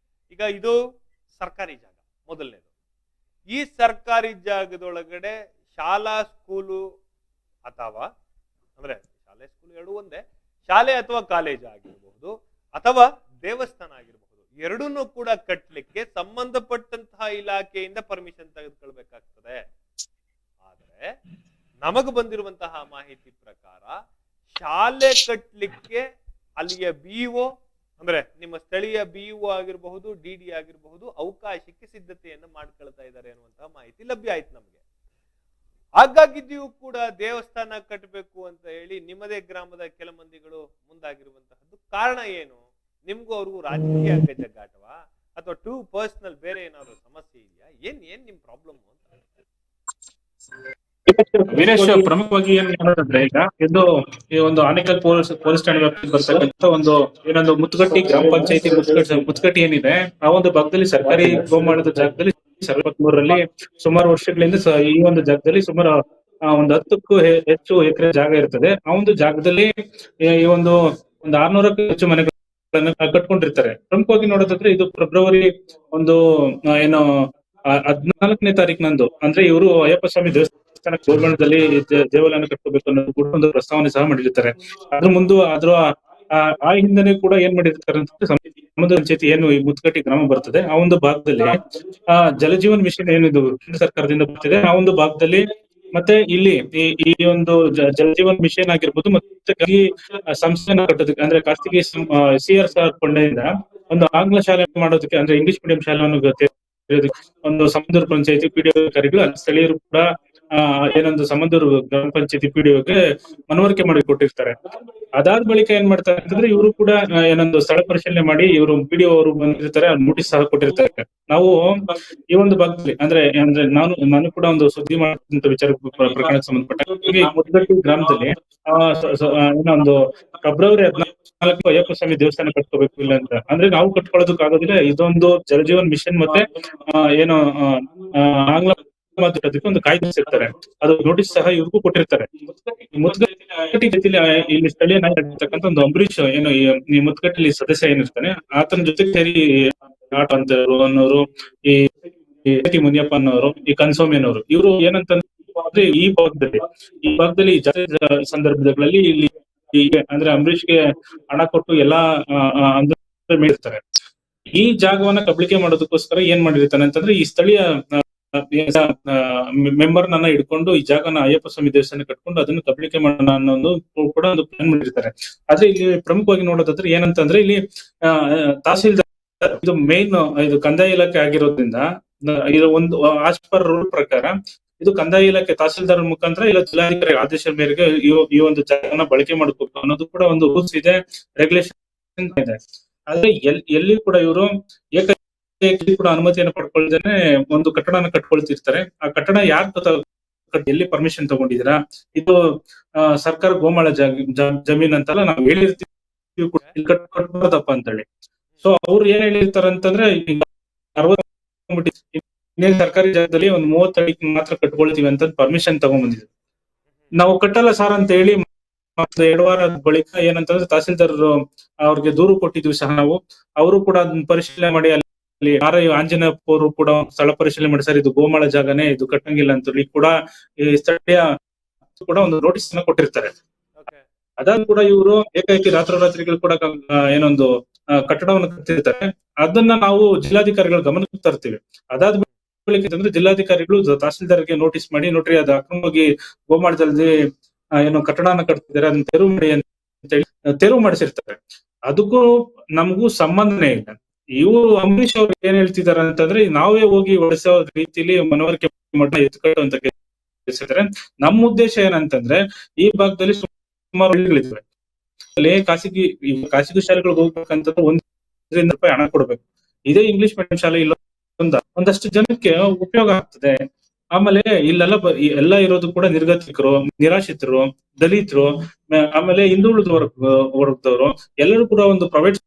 ಈಗ ಇದು ಸರ್ಕಾರಿ ಜಾಗ ಮೊದಲನೇದು. ಈ ಸರ್ಕಾರಿ ಜಾಗದೊಳಗಡೆ ಶಾಲಾ ಸ್ಕೂಲು ಅಥವಾ ಅಂದ್ರೆ ಶಾಲೆ ಸ್ಕೂಲ್ ಎರಡು ಒಂದೇ, ಶಾಲೆ ಅಥವಾ ಕಾಲೇಜ್ ಆಗಿರಬಹುದು ಅಥವಾ ದೇವಸ್ಥಾನ ಆಗಿರಬಹುದು, ಎರಡನ್ನೂ ಕೂಡ ಕಟ್ಟಲಿಕ್ಕೆ ಸಂಬಂಧಪಟ್ಟಂತಹ ಇಲಾಖೆಯಿಂದ ಪರ್ಮಿಷನ್ ತೆಗೆದುಕೊಳ್ಬೇಕಾಗ್ತದೆ. ಆದ್ರೆ ನಮಗ ಬಂದಿರುವಂತಹ ಮಾಹಿತಿ ಪ್ರಕಾರ ಶಾಲೆ ಕಟ್ಟಲಿಕ್ಕೆ ಅಲ್ಲಿಯ BO ಅಂದ್ರೆ ನಿಮ್ಮ ಸ್ಥಳೀಯ BO ಆಗಿರಬಹುದು, DD ಆಗಿರಬಹುದು, ಅವಕಾಶಕ್ಕೆ ಸಿದ್ಧತೆಯನ್ನು ಮಾಡ್ಕೊಳ್ತಾ ಇದ್ದಾರೆ ಅನ್ನುವಂತಹ ಮಾಹಿತಿ ಲಭ್ಯ ಆಯ್ತು ನಮ್ಗೆ. ಹಾಗಾಗಿದ್ದೀವು ಕೂಡ ದೇವಸ್ಥಾನ ಕಟ್ಟಬೇಕು ಅಂತ ಹೇಳಿ ನಿಮ್ಮದೇ ಗ್ರಾಮದ ಕೆಲ ಮಂದಿಗಳು ಮುಂದಾಗಿರುವಂತಹದ್ದು ಕಾರಣ ಏನು? ನಿಮ್ಗೂ ಅವ್ರಿಗೂ ರಾಜಕೀಯ ಜಗ್ಗಾಟವಾ ಅಥವಾ ಟೂ ಪರ್ಸನಲ್ ಬೇರೆ ಏನಾದ್ರು ಸಮಸ್ಯೆ ಇದೆಯಾ? ಏನ್ ನಿಮ್ ಪ್ರಾಬ್ಲಮ್ ಅಂತ? ವೀರೇಶ್, ಪ್ರಮುಖವಾಗಿ ಏನ್ ಮಾಡೋದಂದ್ರೆ, ಈಗ ಇದು ಈ ಒಂದು ಆನೇಕಲ್ ಪೊಲೀಸ್ ಠಾಣೆ ವ್ಯಾಪ್ತಿಗೆ ಬರ್ತಕ್ಕಂಥ ಏನೊಂದು ಮುತ್ಕಟ್ಟಿ ಗ್ರಾಮ ಪಂಚಾಯತಿ ಮುತ್ಕಟ್ಟಿ ಏನಿದೆ, ಆ ಒಂದು ಭಾಗದಲ್ಲಿ ಸರ್ಕಾರಿ ಗೋಮಾಳದ ಜಾಗದಲ್ಲಿ 1973ರಲ್ಲಿ ಸುಮಾರು ವರ್ಷಗಳಿಂದ ಈ ಒಂದು ಜಾಗದಲ್ಲಿ ಸುಮಾರು ಒಂದು 10ಕ್ಕೂ ಹೆಚ್ಚು ಎಕರೆ ಜಾಗ ಇರ್ತದೆ. ಆ ಒಂದು ಜಾಗದಲ್ಲಿ ಈ ಒಂದು 600ಕ್ಕೂ ಹೆಚ್ಚು ಮನೆಗಳನ್ನ ಕಟ್ಕೊಂಡಿರ್ತಾರೆ. ಪ್ರಮುಖವಾಗಿ ನೋಡೋದಾದ್ರೆ ಇದು ಫೆಬ್ರವರಿ ಏನು 14ನೇ ತಾರೀಕಿನಂದು, ಅಂದ್ರೆ ಇವರು ಅಯ್ಯಪ್ಪ ಸ್ವಾಮಿ ದೇವಸ್ಥಾನ ಗೋಮಾಳದಲ್ಲಿ ದೇವಾಲಯನ ಕಟ್ಟಬೇಕು ಅನ್ನೋದು ಕೂಡ ಒಂದು ಪ್ರಸ್ತಾವನೆ ಸಹ ಮಾಡಿರ್ತಾರೆ. ಅದ್ರ ಆ ಹಿಂದನೆ ಕೂಡ ಏನ್ ಮಾಡಿರ್ತಾರೆ ಅಂತ ಸಮುದ್ರ ಪಂಚಾಯತಿ ಏನು ಈ ಮುತ್ಕಟ್ಟಿ ಗ್ರಾಮ ಬರ್ತದೆ, ಆ ಒಂದು ಭಾಗದಲ್ಲಿ ಜಲಜೀವನ್ ಮಿಷನ್ ಏನಿದು ಕೇಂದ್ರ ಸರ್ಕಾರದಿಂದ ಬರ್ತಿದೆ, ಆ ಒಂದು ಭಾಗದಲ್ಲಿ ಮತ್ತೆ ಇಲ್ಲಿ ಈ ಒಂದು ಜಲಜೀವನ್ ಮಿಷನ್ ಆಗಿರ್ಬೋದು, ಮತ್ತೆ ಸಂಸ್ಥೆನ ಕಟ್ಟೋದಕ್ಕೆ ಅಂದ್ರೆ ಖಾಸಗಿ CSR ಫಂಡ್ನಿಂದ ಒಂದು ಆಂಗ್ಲ ಶಾಲೆ ಮಾಡೋದಕ್ಕೆ, ಅಂದ್ರೆ ಇಂಗ್ಲಿಷ್ ಮೀಡಿಯಂ ಶಾಲೆಯನ್ನು ಒಂದು ಸಮಂದೂರು ಪಂಚಾಯತಿ ಪಿಡಿಒ ಅಧಿಕಾರಿಗಳು ಸ್ಥಳೀಯರು ಕೂಡ ಏನೊಂದು ಸಮಂದೂರು ಗ್ರಾಮ ಪಂಚಾಯತಿ ಪಿಡಿಒಗೆ ಮನವರಿಕೆ ಮಾಡಿ ಕೊಟ್ಟಿರ್ತಾರೆ. ಅದಾದ ಬಳಿಕ ಏನ್ ಮಾಡ್ತಾರೆ ಅಂತಂದ್ರೆ ಇವರು ಕೂಡ ಏನೊಂದು ಸ್ಥಳ ಪರಿಶೀಲನೆ ಮಾಡಿ ಇವರು ಪಿಡಿಒ ಅವರು ಬಂದಿರ್ತಾರೆ, ನೋಟಿಸ್ ಸಹ ಕೊಟ್ಟಿರ್ತಾರೆ. ನಾವು ಈ ಒಂದು ಭಾಗದಲ್ಲಿ ಅಂದ್ರೆ ನಾನು ಕೂಡ ಒಂದು ಸುದ್ದಿ ಮಾಡುವಂತ ವಿಚಾರ ಪ್ರಕರಣಕ್ಕೆ ಸಂಬಂಧಪಟ್ಟ ಮುದ್ಗಟ್ಟಿ ಗ್ರಾಮದಲ್ಲಿ ಏನೋ ಒಂದು ಫೆಬ್ರವರಿ 14 ಅಯ್ಯಪ್ಪ ಸ್ವಾಮಿ ದೇವಸ್ಥಾನ ಕಟ್ಕೋಬೇಕು ಇಲ್ಲ ಅಂತ ಅಂದ್ರೆ ನಾವು ಕಟ್ಕೊಳ್ಳೋದಕ್ಕೆ ಆಗೋದಿಲ್ಲ. ಇದೊಂದು ಜಲಜೀವನ್ ಮಿಷನ್ ಮತ್ತೆ ಏನೋ ಆಂಗ್ಲ ಮಾತುಕತೆಗೆ ಒಂದು ಕಾಯ್ದೆ ಸಿಗ್ತಾರೆ, ಅದು ನೋಟಿಸ್ ಸಹ ಇವ್ರಿಗೂ ಕೊಟ್ಟಿರ್ತಾರೆ. ಮುದ್ಗಟ್ಟಿ ಜೊತೆಲಿ ಇಲ್ಲಿ ಸ್ಥಳೀಯ ನಾಯಕರ್ತಕ್ಕಂಥ ಒಂದು ಅಂಬರೀಶ್ ಏನೋ ಈ ಮುದ್ಗಟ್ಟಲ್ಲಿ ಸದಸ್ಯ ಏನಿರ್ತಾನೆ ಆತನ ಜೊತೆ ಸೇರಿ ಆಟ ಅನ್ನೋರು, ಈ ಮುನಿಯಪ್ಪ ಅನ್ನೋರು, ಈ ಕನ್ಸೋಮಿಯನವರು, ಇವರು ಏನಂತಂದ್ರೆ ಈ ಭಾಗದಲ್ಲಿ ಜಾತ್ರೆ ಸಂದರ್ಭಗಳಲ್ಲಿ ಇಲ್ಲಿ ಅಂದ್ರೆ ಅಂಬರೀಷ್ಗೆ ಹಣ ಕೊಟ್ಟು ಎಲ್ಲಾ ಇರ್ತಾರೆ. ಈ ಜಾಗವನ್ನ ಕಬಳಿಕೆ ಮಾಡೋದಕ್ಕೋಸ್ಕರ ಏನ್ ಮಾಡಿರ್ತಾನೆ ಅಂತಂದ್ರೆ ಈ ಸ್ಥಳೀಯ ಮೆಂಬರ್ ನನ್ನ ಹಿಡ್ಕೊಂಡು ಈ ಜಾಗನ ಅಯ್ಯಪ್ಪ ಸ್ವಾಮಿ ದೇವಸ್ಥಾನ ಕಟ್ಕೊಂಡು ಅದನ್ನು ಕಬಳಿಕೆ ಮಾಡೋಣ ಅನ್ನೋ ಕೂಡ ಒಂದು ಪ್ಲಾನ್ ಮಾಡಿರ್ತಾರೆ. ಆದ್ರೆ ಇಲ್ಲಿ ಪ್ರಮುಖವಾಗಿ ನೋಡೋದಾದ್ರೆ ಏನಂತಂದ್ರೆ ಇಲ್ಲಿ ತಹಸೀಲ್ದಾರ್ ಇದು ಮೇನ್ ಇದು ಕಂದಾಯ ಇಲಾಖೆ ಆಗಿರೋದ್ರಿಂದ ಇದು ಒಂದು ಆಸ್ ಪರ್ ರೂಲ್ ಪ್ರಕಾರ ಇದು ಕಂದಾಯ ಇಲಾಖೆ ತಹಸೀಲ್ದಾರ್ ಮುಖಾಂತರ ಇಲ್ಲ ಜಿಲ್ಲಾಧಿಕಾರಿ ಆದೇಶದ ಮೇರೆಗೆ ಈ ಒಂದು ಜಾಗನ ಬಳಕೆ ಮಾಡಬೇಕು ಅನ್ನೋದು ಕೂಡ ಒಂದು ರೂಲ್ಸ್ ಇದೆ, ರೆಗ್ಯುಲೇಷನ್ ಇದೆ. ಆದ್ರೆ ಎಲ್ಲಿ ಕೂಡ ಇವರು ಕೂಡ ಅನುಮತಿಯನ್ನು ಪಡ್ಕೊಳ್ದೇನೆ ಒಂದು ಕಟ್ಟಡನ ಕಟ್ಕೊಳ್ತಿರ್ತಾರೆ. ಆ ಕಟ್ಟಡ ಎಲ್ಲಿ ಪರ್ಮಿಷನ್ ತಗೊಂಡಿದ್ದೀರಾ, ಇದು ಸರ್ಕಾರ ಗೋಮಾಳ ಜಮೀನ್ ಅಂತಲ್ಲ ನಾವು ಹೇಳಿರ್ತೀವಿ ಕಟ್ಬೋದಪ್ಪ ಅಂತ ಹೇಳಿ. ಸೊ ಅವ್ರು ಏನ್ ಹೇಳಿರ್ತಾರ ಅಂತಂದ್ರೆ ಸರ್ಕಾರಿ ಜಾಗದಲ್ಲಿ ಒಂದು 30 ಅಡಿಗೆ ಮಾತ್ರ ಕಟ್ಕೊಳ್ತೀವಿ ಅಂತ ಪರ್ಮಿಷನ್ ತಗೊಂಡ್ಬಂದಿದ್ರು. ನಾವು ಕಟ್ಟಲ್ಲ ಸಾರ್ ಅಂತ ಹೇಳಿ 2 ವಾರ ಬಳಿಕ ಏನಂತಂದ್ರೆ ತಹಸೀಲ್ದಾರ್ ಅವ್ರಿಗೆ ದೂರು ಕೊಟ್ಟಿದ್ವಿ ಸಹ ನಾವು. ಅವರು ಕೂಡ ಅದನ್ನ ಪರಿಶೀಲನೆ ಮಾಡಿ ಅಲ್ಲಿ ಆಂಜನೇಯಪ್ಪ ಅವರು ಕೂಡ ಸ್ಥಳ ಪರಿಶೀಲನೆ ಮಾಡಿ ಸರ್ ಇದು ಗೋಮಾಳ ಜಾಗನೇ, ಇದು ಕಟ್ಟಂಗಿಲ್ಲ ಅಂತ ಹೇಳಿ ಕೂಡ ಈ ಸ್ಥಳೀಯ ಕೂಡ ಒಂದು ನೋಟಿಸ್ ಅನ್ನ ಕೊಟ್ಟಿರ್ತಾರೆ. ಅದಾದ ಕೂಡ ಇವರು ಏಕಾಏಕಿ ರಾತ್ರೋರಾತ್ರಿಗಳು ಕೂಡ ಏನೊಂದು ಕಟ್ಟಡವನ್ನು ಕಟ್ಟಿರ್ತಾರೆ. ಅದನ್ನ ನಾವು ಜಿಲ್ಲಾಧಿಕಾರಿಗಳ ಗಮನಕ್ಕೆ ತರ್ತೀವಿ. ಅದಾದ ಬಳಿಕ ಅಂದ್ರೆ ಜಿಲ್ಲಾಧಿಕಾರಿಗಳು ತಹಸೀಲ್ದಾರ್ಗೆ ನೋಟಿಸ್ ಮಾಡಿ ನೋಡ್ರಿ ಅದು ಅಕ್ರಮವಾಗಿ ಗೋಮಾಳದಲ್ಲಿ ಏನೋ ಕಟ್ಟಡನ ಕಟ್ತಿದ್ದಾರೆ, ಅದನ್ನ ತೆರವು ಮಾಡಿ ಅಂತ ಹೇಳಿ ತೆರವು ಮಾಡಿಸಿರ್ತಾರೆ. ಅದಕ್ಕೂ ನಮಗೂ ಸಂಬಂಧನೇ ಇಲ್ಲ. ಇವರು ಅಂಬರೀಶ್ ಅವ್ರು ಏನ್ ಹೇಳ್ತಿದಾರೆ ಅಂತಂದ್ರೆ ನಾವೇ ಹೋಗಿ ಒಡಿಸೋ ರೀತಿಲಿ ಮನವರಿಕೆ ಎತ್ಕಟ್ಟು ಅಂತ ಕೇಳಿಸಿದ್ರೆ, ನಮ್ಮ ಉದ್ದೇಶ ಏನಂತಂದ್ರೆ ಈ ಭಾಗದಲ್ಲಿ ಸುಮಾರು ಹಳ್ಳಿಗಳಿವೆ, ಅಲ್ಲಿ ಖಾಸಗಿ ಶಾಲೆಗಳಿಗೆ ಹೋಗ್ಬೇಕಂತಂದ್ರೆ ₹1 ಹಣ ಕೊಡ್ಬೇಕು. ಇದೇ ಇಂಗ್ಲಿಷ್ ಮೀಡಿಯಂ ಶಾಲೆ ಇಲ್ಲ ಒಂದಷ್ಟು ಜನಕ್ಕೆ ಉಪಯೋಗ ಆಗ್ತದೆ. ಆಮೇಲೆ ಇಲ್ಲೆಲ್ಲ ಎಲ್ಲ ಇರೋದು ಕೂಡ ನಿರ್ಗತಿಕರು, ನಿರಾಶ್ರಿತರು, ದಲಿತರು, ಆಮೇಲೆ ಹಿಂದುಳಿದ ವರ್ಗದವರು ಎಲ್ಲರೂ ಕೂಡ ಒಂದು ಪ್ರೈವೇಟ್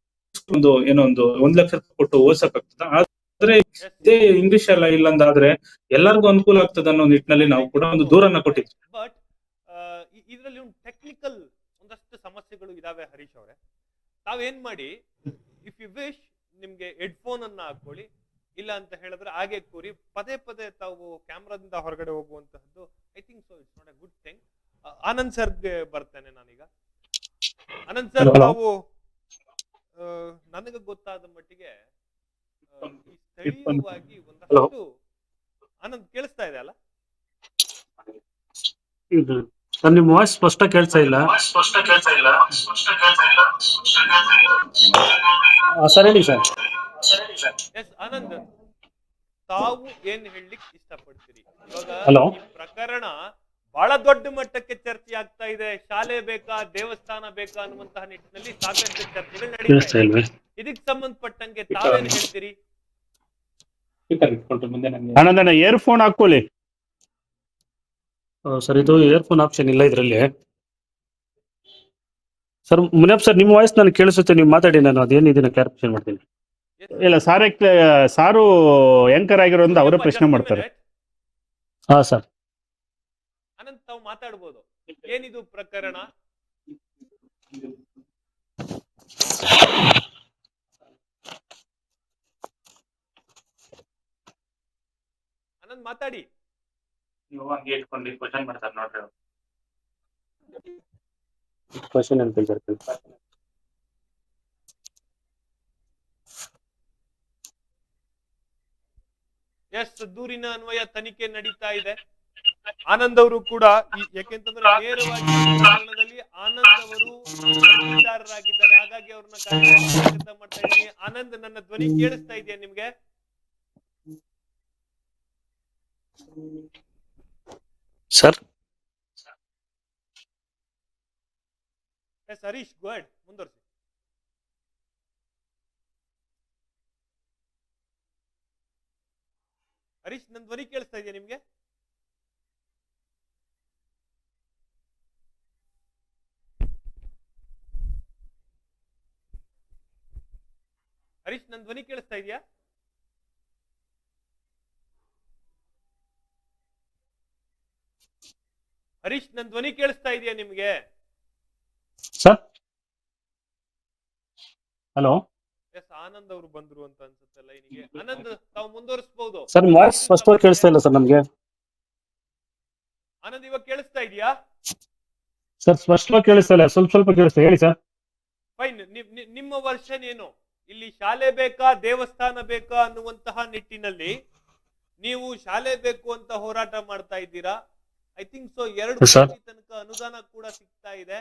ಒಂದು ಏನೋ ಒಂದು ₹1,00,000 ಕೊಟ್ಟು ಓದ್ಸಕ್ಕಾಗ್ತದ. ಆದ್ರೆ ಇದೇ ಇಂಗ್ಲಿಷ್ ಎಲ್ಲ ಇಲ್ಲಂದಾದ್ರೆ ಎಲ್ಲರಿಗೂ ಅನುಕೂಲ ಆಗ್ತದೆ ಅನ್ನೋ ನಿಟ್ಟಿನಲ್ಲಿ ನಾವು ಕೂಡ ಒಂದು ದೂರನ್ನ ಕೊಟ್ಟಿದ್ವಿ. ಬಟ್ ಇದರಲ್ಲಿ ಒಂದು ಟೆಕ್ನಿಕಲ್ ಒಂದಷ್ಟು ಸಮಸ್ಯೆಗಳು ಇದಾವೆ ಹರೀಶ್ ಅವರೇ. ತಾವೇನ್ ಮಾಡಿ, ಇಫ್ ಯು ವಿಶ್ ನಿಮ್ಗೆ ಹೆಡ್ಫೋನ್ ಅನ್ನ ಹಾಕೊಳ್ಳಿ, ಇಲ್ಲ ಅಂತ ಹೇಳಿದ್ರೆ ಹಾಗೆ ಕೂರಿ ಪದೇ ಪದೇ ತಾವು ಕ್ಯಾಮ್ರಾದಿಂದ ಹೊರಗಡೆ ಹೋಗುವಂತಹದ್ದು I think so it's not a good thing. Anand ಸರ್ಗೆ ಬರ್ತೇನೆ ನಾನೀಗ. ಆನಂದ್ ಸರ್, ತಾವು ನನಗೆ ಗೊತ್ತಾದ ಮಟ್ಟಿಗೆ ಸ್ಥಳೀಯವಾಗಿ ಒಂದಷ್ಟು ಆನಂದ್ ಕೇಳಿಸ್ತಾ ಇದೆ ಅಲ್ಲ? ನಿಮ್ಮ ವಾಯ್ಸ್ ಸ್ಪಷ್ಟ ಕೇಳ್ತಾ ಇಲ್ಲ ಸರ್. ಹೇಳಿ ಸರ್. ಎಸ್ ಆನಂದ್, ತಾವು ಏನ್ ಹೇಳಲಿಕ್ಕೆ ಇಷ್ಟಪಡ್ತೀರಿ? ಇವಾಗ ಈ ಪ್ರಕರಣ ಬಹಳ ದೊಡ್ಡ ಮಟ್ಟಕ್ಕೆ ಚರ್ಚೆ ಆಗ್ತಾ ಇದೆ. ಶಾಲೆ ಬೇಕಾ, ದೇವಸ್ಥಾನ ಬೇಕಾ ಅನ್ನುವಂತಹ ನಿಟ್ಟಿನಲ್ಲಿ ಸಾಕಷ್ಟು ಚರ್ಚೆಗಳು ನಡೀತಾ ಇದೆ. ಇದಕ್ಕೆ ಸಂಬಂಧಪಟ್ಟಂಗೆ ತಾವೇನ್ ಹೇಳ್ತೀರಿ? ಆನಂದಣ್ಣ ಇಯರ್ಫೋನ್ ಹಾಕೊಳ್ಳಿ ಸರ್. ಇದು ಇಯರ್ಫೋನ್ ಆಪ್ಷನ್ ಇಲ್ಲ ಇದರಲ್ಲಿ ಸರ್. ಮುನಿಯಪ್ಪ ಸರ್, ನಿಮ್ಮ ವಾಯ್ಸ್ ನಾನು ಕೇಳಿಸುತ್ತೆ, ನೀವು ಮಾತಾಡಿ, ನಾನು ಅದೇನಿದೆ ಕ್ಲಾರಿಫಿಕೇಶನ್ ಮಾಡ್ತೀನಿ. ಇಲ್ಲ ಸಾರು ಆಂಕರ್ ಆಗಿರೋದ್ರಿಂದ ಅವರೇ ಪ್ರಶ್ನೆ ಮಾಡ್ತಾರೆ. ಹಾ ಸರ್. ಅನಂತ್, ತಾವು ಮಾತಾಡ್ಬೋದು. ಏನಿದು ಪ್ರಕರಣ? ಅನಂತ್ ಮಾತಾಡಿ. ಕ್ವಶನ್ ಮಾಡ್ತಾರೆ ನೋಡ್ರಿ. ಕ್ವಶನ್ ಅಂತ ಹೇಳ್ತಾರೆ. ಎಸ್, ದೂರಿನ ಅನ್ವಯ ತನಿಖೆ ನಡೀತಾ ಇದೆ. ಆನಂದ್ ಅವರು ಕೂಡ ಯಾಕೆಂತಂದ್ರೆ ನೇರವಾಗಿ ಪ್ರಕರಣದಲ್ಲಿ ಆನಂದ್ ಅವರು ಅರ್ಜಿದಾರರಾಗಿದ್ದಾರೆ, ಹಾಗಾಗಿ ಅವ್ರನ್ನ ಸ್ವಾಗತ ಮಾಡ್ತಾ ಇದ್ದೀನಿ. ಆನಂದ್, ನನ್ನ ಧ್ವನಿ ಕೇಳಿಸ್ತಾ ಇದೆಯಾ ನಿಮ್ಗೆ? Sir yes Harish go ahead, ಮುಂದುವರಿಸಿ. ಹರೀಶ್, ನನ್ನ ಧ್ವನಿ ಕೇಳಿಸ್ತಾ ಇದೆಯಾ ನಿಮ್ಗೆ? ಹರೀಶ್, ನನ್ನ ಧ್ವನಿ ಕೇಳಿಸ್ತಾ ಇದೆಯಾ? ಹರೀಶ್, ನನ್ನ ಧ್ವನಿ ಕೇಳಿಸ್ತಾ ಇದೆಯಾ ನಿಮ್ಗೆ? ಸರ್ ಹಲೋ ಎಸ್, ಆನಂದ್ ಅವರು ಬಂದ್ರು ಅಂತ ಅನ್ಸುತ್ತೆ ಲೈನಿಗೆ. ಆನಂದ್, ತಾವು ಮುಂದುವರಿಸಬಹುದು. ಸರ್ ನಿಮ್ಮ ವಾಯ್ಸ್ ಸ್ಪಷ್ಟವಾಗಿ ಕೇಳಿಸ್ತಾ ಇಲ್ಲ ಸರ್ ನಮ್ಗೆ. ಆನಂದ್, ಇವಾಗ ಕೇಳಿಸ್ತಾ ಇದೆಯಾ? ಸರ್ ಸ್ಪಷ್ಟವಾಗಿ ಕೇಳಿಸ್ತಾ ಇಲ್ಲ, ಸ್ವಲ್ಪ ಸ್ವಲ್ಪ ಕೇಳಿಸ್ತಾ, ಹೇಳಿ ಸರ್. ಫೈನ್. ನಿಮ್ಮ ವರ್ಷನ್ ಏನು? ಇಲ್ಲಿ ಶಾಲೆ ಬೇಕಾ ದೇವಸ್ಥಾನ ಬೇಕಾ ಅನ್ನುವಂತಹ ನಿಟ್ಟಿನಲ್ಲಿ ನೀವು ಶಾಲೆ ಬೇಕು ಅಂತ ಹೋರಾಟ ಮಾಡ್ತಾ ಇದ್ದೀರಾ. ಐ ಥಿಂಕ್ ಸೊ 2 ಕೋಟಿ ತನಕ ಅನುದಾನ ಕೂಡ ಸಿಗ್ತಾ ಇದೆ.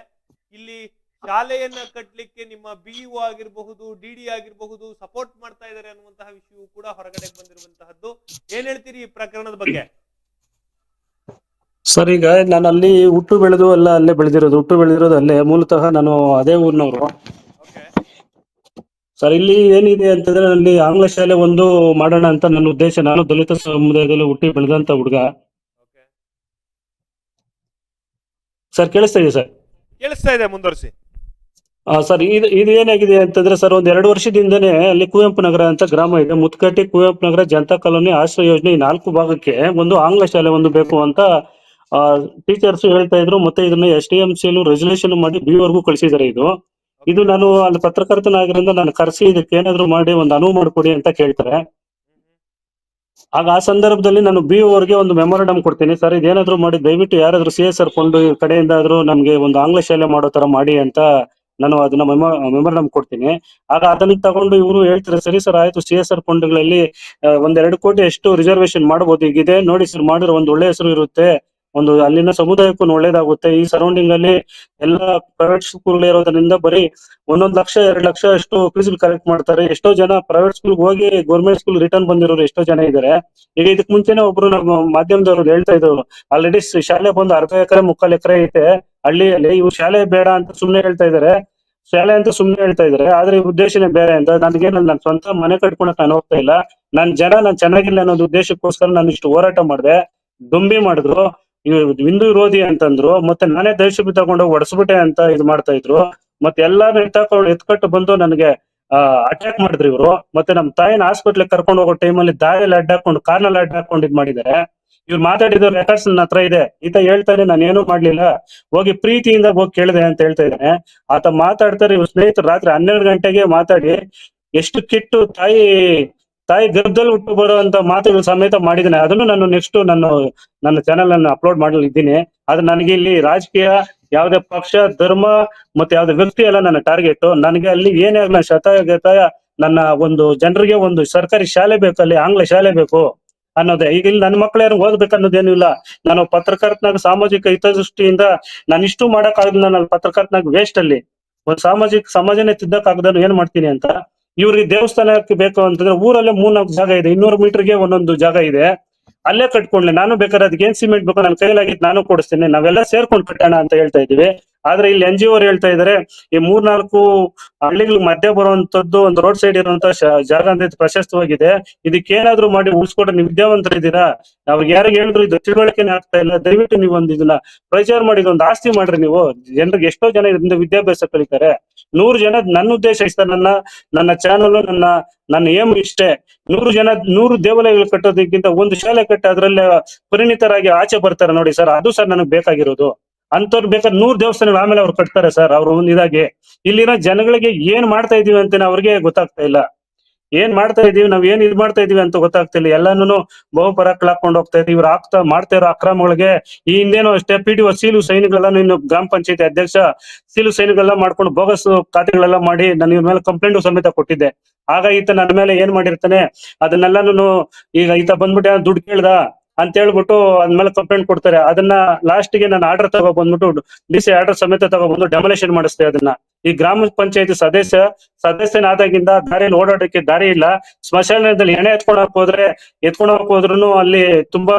ಇಲ್ಲಿ ಶಾಲೆಯನ್ನ ಕಟ್ಟಲಿಕ್ಕೆ ನಿಮ್ಮ BEO ಆಗಿರಬಹುದು, DD ಆಗಿರಬಹುದು ಸಪೋರ್ಟ್ ಮಾಡ್ತಾ ಇದ್ದಾರೆ ಅನ್ನುವಂತಹ ವಿಷಯವು ಕೂಡ ಹೊರಗಡೆ ಬಂದಿರುವಂತಹದ್ದು. ಏನ್ ಹೇಳ್ತೀರಿ ಈ ಪ್ರಕರಣದ ಬಗ್ಗೆ? ಸರ್ ಈಗ ನಾನು ಅಲ್ಲಿ ಹುಟ್ಟು ಬೆಳೆದು ಎಲ್ಲ ಅಲ್ಲೇ ಬೆಳೆದಿರೋದು ಅಲ್ಲೇ, ಮೂಲತಃ ನಾನು ಅದೇ ಊರಿನವರು. ಓಕೆ ಸರ್ ಇಲ್ಲಿ ಏನಿದೆ ಅಂತಂದ್ರೆ ಅಲ್ಲಿ ಆಂಗ್ಲ ಶಾಲೆ ಒಂದು ಮಾಡೋಣ ಅಂತ ನನ್ನ ಉದ್ದೇಶ. ನಾನು ದಲಿತ ಸಮುದಾಯದಲ್ಲಿ ಹುಟ್ಟಿ ಬೆಳೆದಂತ ಹುಡುಗ. ಓಕೆ, ಸರ್ ಕೇಳಿಸ್ತಾ ಇದೆ ಸರ್? ಕೇಳಿಸ್ತಾ ಇದೆ, ಮುಂದುವರಿಸಿ. ಸರ್ ಇದು ಏನಾಗಿದೆ ಅಂತಂದ್ರೆ ಸರ್, ಒಂದ್ 2 ವರ್ಷದಿಂದನೇ ಅಲ್ಲಿ ಕುವೆಂಪು ನಗರ ಅಂತ ಗ್ರಾಮ ಇದೆ, ಮುತ್ಕಟ್ಟಿ, ಕುವೆಂಪು ನಗರ, ಜನತಾ ಕಾಲೋನಿ, ಆಶ್ರಯ ಯೋಜನೆ, ಈ 4 ಭಾಗಕ್ಕೆ ಒಂದು ಆಂಗ್ಲ ಶಾಲೆ ಒಂದು ಬೇಕು ಅಂತ ಟೀಚರ್ಸ್ ಹೇಳ್ತಾ ಇದ್ರು. ಮತ್ತೆ ಇದನ್ನ SDMC ರೆಸಲ್ಯೂಷನ್ ಮಾಡಿ BEO ಕಳಿಸಿದ್ದಾರೆ. ಇದು ನಾನು ಅಲ್ಲಿ ಪತ್ರಕರ್ತನಾಗಿರೋದ್ರಿಂದ ನಾನು ಕರೆಸಿ ಇದಕ್ಕೆ ಏನಾದ್ರು ಮಾಡಿ ಒಂದು ಅನುವು ಮಾಡಿಕೊಡಿ ಅಂತ ಕೇಳ್ತಾರೆ. ಆಗ ಆ ಸಂದರ್ಭದಲ್ಲಿ ನಾನು BEO ಒಂದು ಮೆಮೊರಂಡಮ್ ಕೊಡ್ತೀನಿ. ಸರ್ ಇದೇನಾದ್ರು ಮಾಡಿ ದಯವಿಟ್ಟು ಯಾರಾದ್ರೂ CSR ಫಂಡ್ ಕಡೆಯಿಂದ ಆದ್ರೂ ನಮ್ಗೆ ಒಂದು ಆಂಗ್ಲ ಶಾಲೆ ಮಾಡೋ ತರ ಮಾಡಿ ಅಂತ ನಾನು ಅದನ್ನ ಮೆಮೊರಂಡಮ್ ಕೊಡ್ತೀನಿ. ಆಗ ಅದನ್ನ ತಗೊಂಡು ಇವರು ಹೇಳ್ತಾರೆ, ಸರಿ ಸರ್ ಆಯ್ತು, CSR ಫಂಡ್ಗಳಲ್ಲಿ 1-2 ಕೋಟಿ ಎಷ್ಟು ರಿಸರ್ವೇಶನ್ ಮಾಡಬಹುದು, ಈಗಿದೆ ನೋಡಿ ಸರ್, ಮಾಡಿದ್ರೆ ಒಂದು ಒಳ್ಳೆ ಹೆಸರು ಇರುತ್ತೆ, ಒಂದು ಅಲ್ಲಿನ ಸಮುದಾಯಕ್ಕೂ ಒಳ್ಳೇದಾಗುತ್ತೆ. ಈ ಸರೌಂಡಿಂಗ್ ಅಲ್ಲಿ ಎಲ್ಲ ಪ್ರೈವೇಟ್ ಸ್ಕೂಲ್ ಇರೋದ್ರಿಂದ ಬರೀ 1 ಲಕ್ಷ 2 ಲಕ್ಷ ಅಷ್ಟು ಫೀಸ್ ಕಲೆಕ್ಟ್ ಮಾಡ್ತಾರೆ. ಎಷ್ಟೋ ಜನ ಪ್ರೈವೇಟ್ ಸ್ಕೂಲ್ ಹೋಗಿ ಗೌರ್ಮೆಂಟ್ ಸ್ಕೂಲ್ ರಿಟರ್ನ್ ಬಂದಿರೋರು ಎಷ್ಟೋ ಜನ ಇದ್ದಾರೆ. ಈಗ ಇದಕ್ ಮುಂಚೆನೆ ಒಬ್ರು ನಮ್ಮ ಮಾಧ್ಯಮದವರು ಹೇಳ್ತಾ ಇದ್ರು, ಆಲ್ರೆಡಿ ಶಾಲೆ ಬಂದು 1/2 ಎಕರೆ 3/4 ಎಕರೆ ಐತೆ ಹಳ್ಳಿಯಲ್ಲಿ, ಇವ್ರು ಶಾಲೆ ಬೇಡ ಅಂತ ಸುಮ್ನೆ ಹೇಳ್ತಾ ಇದಾರೆ, ಶಾಲೆ ಅಂತ ಸುಮ್ನೆ ಹೇಳ್ತಾ ಇದಾರೆ, ಆದ್ರೆ ಈ ಉದ್ದೇಶನೇ ಬೇರೆ ಅಂತ. ನನಗೇನು ನನ್ನ ಸ್ವಂತ ಮನೆ ಕಟ್ಕೊಳಕ್ ನಾನು ಹೋಗ್ತಾ ಇಲ್ಲ, ನಾನು ಚೆನ್ನಾಗಿಲ್ಲ ಅನ್ನೋದು ಉದ್ದೇಶಕ್ಕೋಸ್ಕರ ನಾನು ಇಷ್ಟು ಹೋರಾಟ ಮಾಡಿದೆ. ದುಂಬಿ ಮಾಡಿದ್ರು, ಹಿಂದೂ ವಿರೋಧಿ ಅಂತಂದ್ರು, ಮತ್ತೆ ನಾನೇ ದೇಶ ತಗೊಂಡೋಗಿ ಒಡಿಸ್ಬಿಟ್ಟೆ ಅಂತ ಇದು ಮಾಡ್ತಾ ಇದ್ರು. ಮತ್ತೆ ಎಲ್ಲಾರು ಎತ್ಕಟ್ಟು ಬಂದು ನನಗೆ ಅಟ್ಯಾಕ್ ಮಾಡಿದ್ರು ಇವರು. ಮತ್ತೆ ನಮ್ಮ ತಾಯಿನ ಹಾಸ್ಪಿಟ್ಲಿಗೆ ಕರ್ಕೊಂಡು ಹೋಗೋ ಟೈಮಲ್ಲಿ ದಾರಿಯಲ್ಲಿ ಅಡ್ಡಾಕೊಂಡು ಕಾರ್ನಲ್ಲಿ ಅಡ್ಡಾಕೊಂಡು ಇದ್ ಮಾಡಿದ್ದಾರೆ. ಇವ್ರು ಮಾತಾಡಿದ ರೆಕಾರ್ಡ್ಸ್ ನನ್ನ ಹತ್ರ ಇದೆ. ಈತ ಹೇಳ್ತಾನೆ ನಾನು ಏನು ಮಾಡ್ಲಿಲ್ಲ, ಹೋಗಿ ಪ್ರೀತಿಯಿಂದ ಹೋಗಿ ಕೇಳಿದೆ ಅಂತ ಹೇಳ್ತಾ ಇದ್ದಾನೆ. ಆತ ಮಾತಾಡ್ತಾರೆ, ಇವ್ರ ಸ್ನೇಹಿತರು ರಾತ್ರಿ 12 ಗಂಟೆಗೆ ಮಾತಾಡಿ ಎಷ್ಟು ಕಿಟ್ಟು ತಾಯಿ ಗರ್ಭದಲ್ಲಿ ಹುಟ್ಟು ಬರುವಂತ ಮಾತುಗಳು ಸಮೇತ ಮಾಡಿದ್ದೇನೆ. ಅದನ್ನು ನಾನು ನೆಕ್ಸ್ಟ್ ನನ್ನ ಚಾನೆಲ್ ಅನ್ನು ಅಪ್ಲೋಡ್ ಮಾಡಲಿದ್ದೀನಿ. ಆದ್ರೆ ನನಗೆ ಇಲ್ಲಿ ರಾಜಕೀಯ, ಯಾವುದೇ ಪಕ್ಷ, ಧರ್ಮ ಮತ್ತೆ ಯಾವುದೇ ವ್ಯಕ್ತಿ ಅಲ್ಲ ನನ್ನ ಟಾರ್ಗೆಟ್. ನನಗೆ ಅಲ್ಲಿ ಏನೇ ಆಗ್ಲ ಶತಾಯಗತಾಯ ನನ್ನ ಒಂದು ಜನರಿಗೆ ಒಂದು ಸರ್ಕಾರಿ ಶಾಲೆ ಬೇಕು, ಅಲ್ಲಿ ಆಂಗ್ಲ ಶಾಲೆ ಬೇಕು ಅನ್ನೋದೇ. ಈಗ ಇಲ್ಲಿ ನನ್ನ ಮಕ್ಳು ಯಾರು ಓದ್ಬೇಕನ್ನೋದೇನು ಇಲ್ಲ. ನಾನು ಪತ್ರಕರ್ತನಾಗ ಸಾಮಾಜಿಕ ಹಿತದೃಷ್ಟಿಯಿಂದ ನಾನು ಇಷ್ಟು ಮಾಡಕ್ ಆಗಲ್ಲ. ನಾನು ಪತ್ರಕರ್ತನಾಗ ವೇಸ್ಟ್ ಅಲ್ಲಿ ಒಂದು ಸಮಾಜನೇ ತಿದ್ದಕ್ ಆಗದನ್ನು ಏನ್ ಮಾಡ್ತೀನಿ ಅಂತ. ಇವ್ರಿಗೆ ದೇವಸ್ಥಾನಕ್ಕೆ ಬೇಕು ಅಂತಂದ್ರೆ ಊರಲ್ಲೇ 3-4 ಜಾಗ ಇದೆ, 200 ಮೀಟರ್ಗೆ ಒಂದೊಂದು ಜಾಗ ಇದೆ, ಅಲ್ಲೇ ಕಟ್ಕೊಂಡ್ಲಿ. ನಾನು ಬೇಕಾದ್ರೆ ಅದಕ್ಕೆ ಏನ್ ಸಿಮೆಂಟ್ ಬೇಕೋ ನನ್ನ ಕೈಲಾಗಿದ್ದು ನಾನು ಕೊಡಿಸ್ತೀನಿ, ನಾವೆಲ್ಲ ಸೇರ್ಕೊಂಡು ಕಟ್ಟೋಣ ಅಂತ ಹೇಳ್ತಾ ಇದೀವಿ. ಆದ್ರೆ ಇಲ್ಲಿ NGO ಅವ್ರು ಹೇಳ್ತಾ ಇದಾರೆ, ಈ 3-4 ಹಳ್ಳಿಗಳಿಗೆ ಮಧ್ಯೆ ಬರುವಂತದ್ದು ಒಂದು ರೋಡ್ ಸೈಡ್ ಇರುವಂತ ಜಾಗ ಅಂತ ಪ್ರಶಸ್ತವಾಗಿದೆ, ಇದಕ್ಕೆ ಏನಾದ್ರು ಮಾಡಿ ಉಳಿಸ್ಕೊಟ್ರೆ ನೀವು ವಿದ್ಯಾವಂತರಿದ್ದೀರಾ, ಅವ್ರಿಗೆ ಯಾರಿಗೆ ಹೇಳಿದ್ರು ಇದು ತಿಳುವಳಿಕೆನೇ ಆಗ್ತಾ ಇಲ್ಲ, ದಯವಿಟ್ಟು ನೀವು ಒಂದು ಇದನ್ನ ಪ್ರಚಾರ ಮಾಡಿ ಒಂದು ಆಸ್ತಿ ಮಾಡ್ರಿ. ನೀವು ಜನರಿಗೆ ಎಷ್ಟೋ ಜನ ಇದರಿಂದ ವಿದ್ಯಾಭ್ಯಾಸ ಕಲಿತಾರೆ. 100 ಜನ ನನ್ನ ಉದ್ದೇಶ ಇಷ್ಟ, ನನ್ನ ಚಾನಲ್ ನನ್ನ ಏಮ್ ಇಷ್ಟೇ. 100 ದೇವಾಲಯಗಳು ಕಟ್ಟೋದಕ್ಕಿಂತ ಒಂದು ಶಾಲೆ ಕಟ್ಟಿ ಅದ್ರಲ್ಲಿ ಪರಿಣಿತರಾಗಿ ಆಚೆ ಬರ್ತಾರೆ ನೋಡಿ ಸರ್, ಅದು ಸರ್ ನನಗೆ ಬೇಕಾಗಿರೋದು. ಅಂತವ್ರು ಬೇಕಾದ್ರೆ 100 ದೇವಸ್ಥಾನಗಳು ಆಮೇಲೆ ಅವ್ರು ಕಟ್ತಾರೆ ಸರ್. ಅವ್ರು ಇದಾಗಿ ಇಲ್ಲಿನ ಜನಗಳಿಗೆ ಏನ್ ಮಾಡ್ತಾ ಇದೀವಿ ಅಂತ ಅವ್ರಿಗೆ ಗೊತ್ತಾಗ್ತಾ ಇಲ್ಲ. ಏನ್ ಮಾಡ್ತಾ ಇದೀವಿ, ನಾವ್ ಏನ್ ಇದ್ ಮಾಡ್ತಾ ಇದೀವಿ ಅಂತ ಗೊತ್ತಾಗ್ತಿಲ್ಲ. ಎಲ್ಲಾನು ಬಹುಪರಾಕ್ ಹಾಕೊಂಡು ಹೋಗ್ತಾ ಇದೀವಿ. ಇವ್ರು ಮಾಡ್ತಾ ಇರೋ ಅಕ್ರಮಗಳಿಗೆ ಈ ಹಿಂದೇನೋ ಅಷ್ಟೇ PDO ಸೀಲು ಸೈನಿಕರೆಲ್ಲ, ಇನ್ನು ಗ್ರಾಮ ಪಂಚಾಯತಿ ಅಧ್ಯಕ್ಷ ಸೀಲು ಸೈನಿಕರೆಲ್ಲ ಮಾಡ್ಕೊಂಡು ಬೋಗಸ್ ಖಾತೆಗಳೆಲ್ಲ ಮಾಡಿ ನಾನು ಇವ್ರ ಮೇಲೆ ಕಂಪ್ಲೇಂಟ್ ಸಮೇತ ಕೊಟ್ಟಿದ್ದೆ. ಆಗ ಈತ ನನ್ನ ಮೇಲೆ ಏನ್ ಮಾಡಿರ್ತಾನೆ, ಅದನ್ನೆಲ್ಲಾನು ಈಗ ಈತ ಬಂದ್ಬಿಟ್ಟು ದುಡ್ಡು ಕೇಳ್ದ ಅಂತ ಹೇಳ್ಬಿಟ್ಟು ಅದ್ಮೇಲೆ ಕಂಪ್ಲೇಂಟ್ ಕೊಡ್ತಾರೆ. ಅದನ್ನ ಲಾಸ್ಟ್ ಗೆ ನಾನು ಆರ್ಡರ್ ಬಂದ್ಬಿಟ್ಟು DC ಆರ್ಡರ್ ಸಮೇತ ತಗೊಬಂದು ಡೆಮೊಲೇಷನ್ ಮಾಡಿಸ್ತೇವೆ ಅದನ್ನ. ಈ ಗ್ರಾಮ ಪಂಚಾಯತಿ ಸದಸ್ಯನಾದಾಗಿಂದ ದಾರಿಯಲ್ಲಿ ಓಡಾಡಕ್ಕೆ ದಾರಿ ಇಲ್ಲ. ಸ್ಮಶಾನದಲ್ಲಿ ಎಣೆ ಎತ್ಕೊಂಡ್ ಹೋದ್ರುನು ಅಲ್ಲಿ ತುಂಬಾ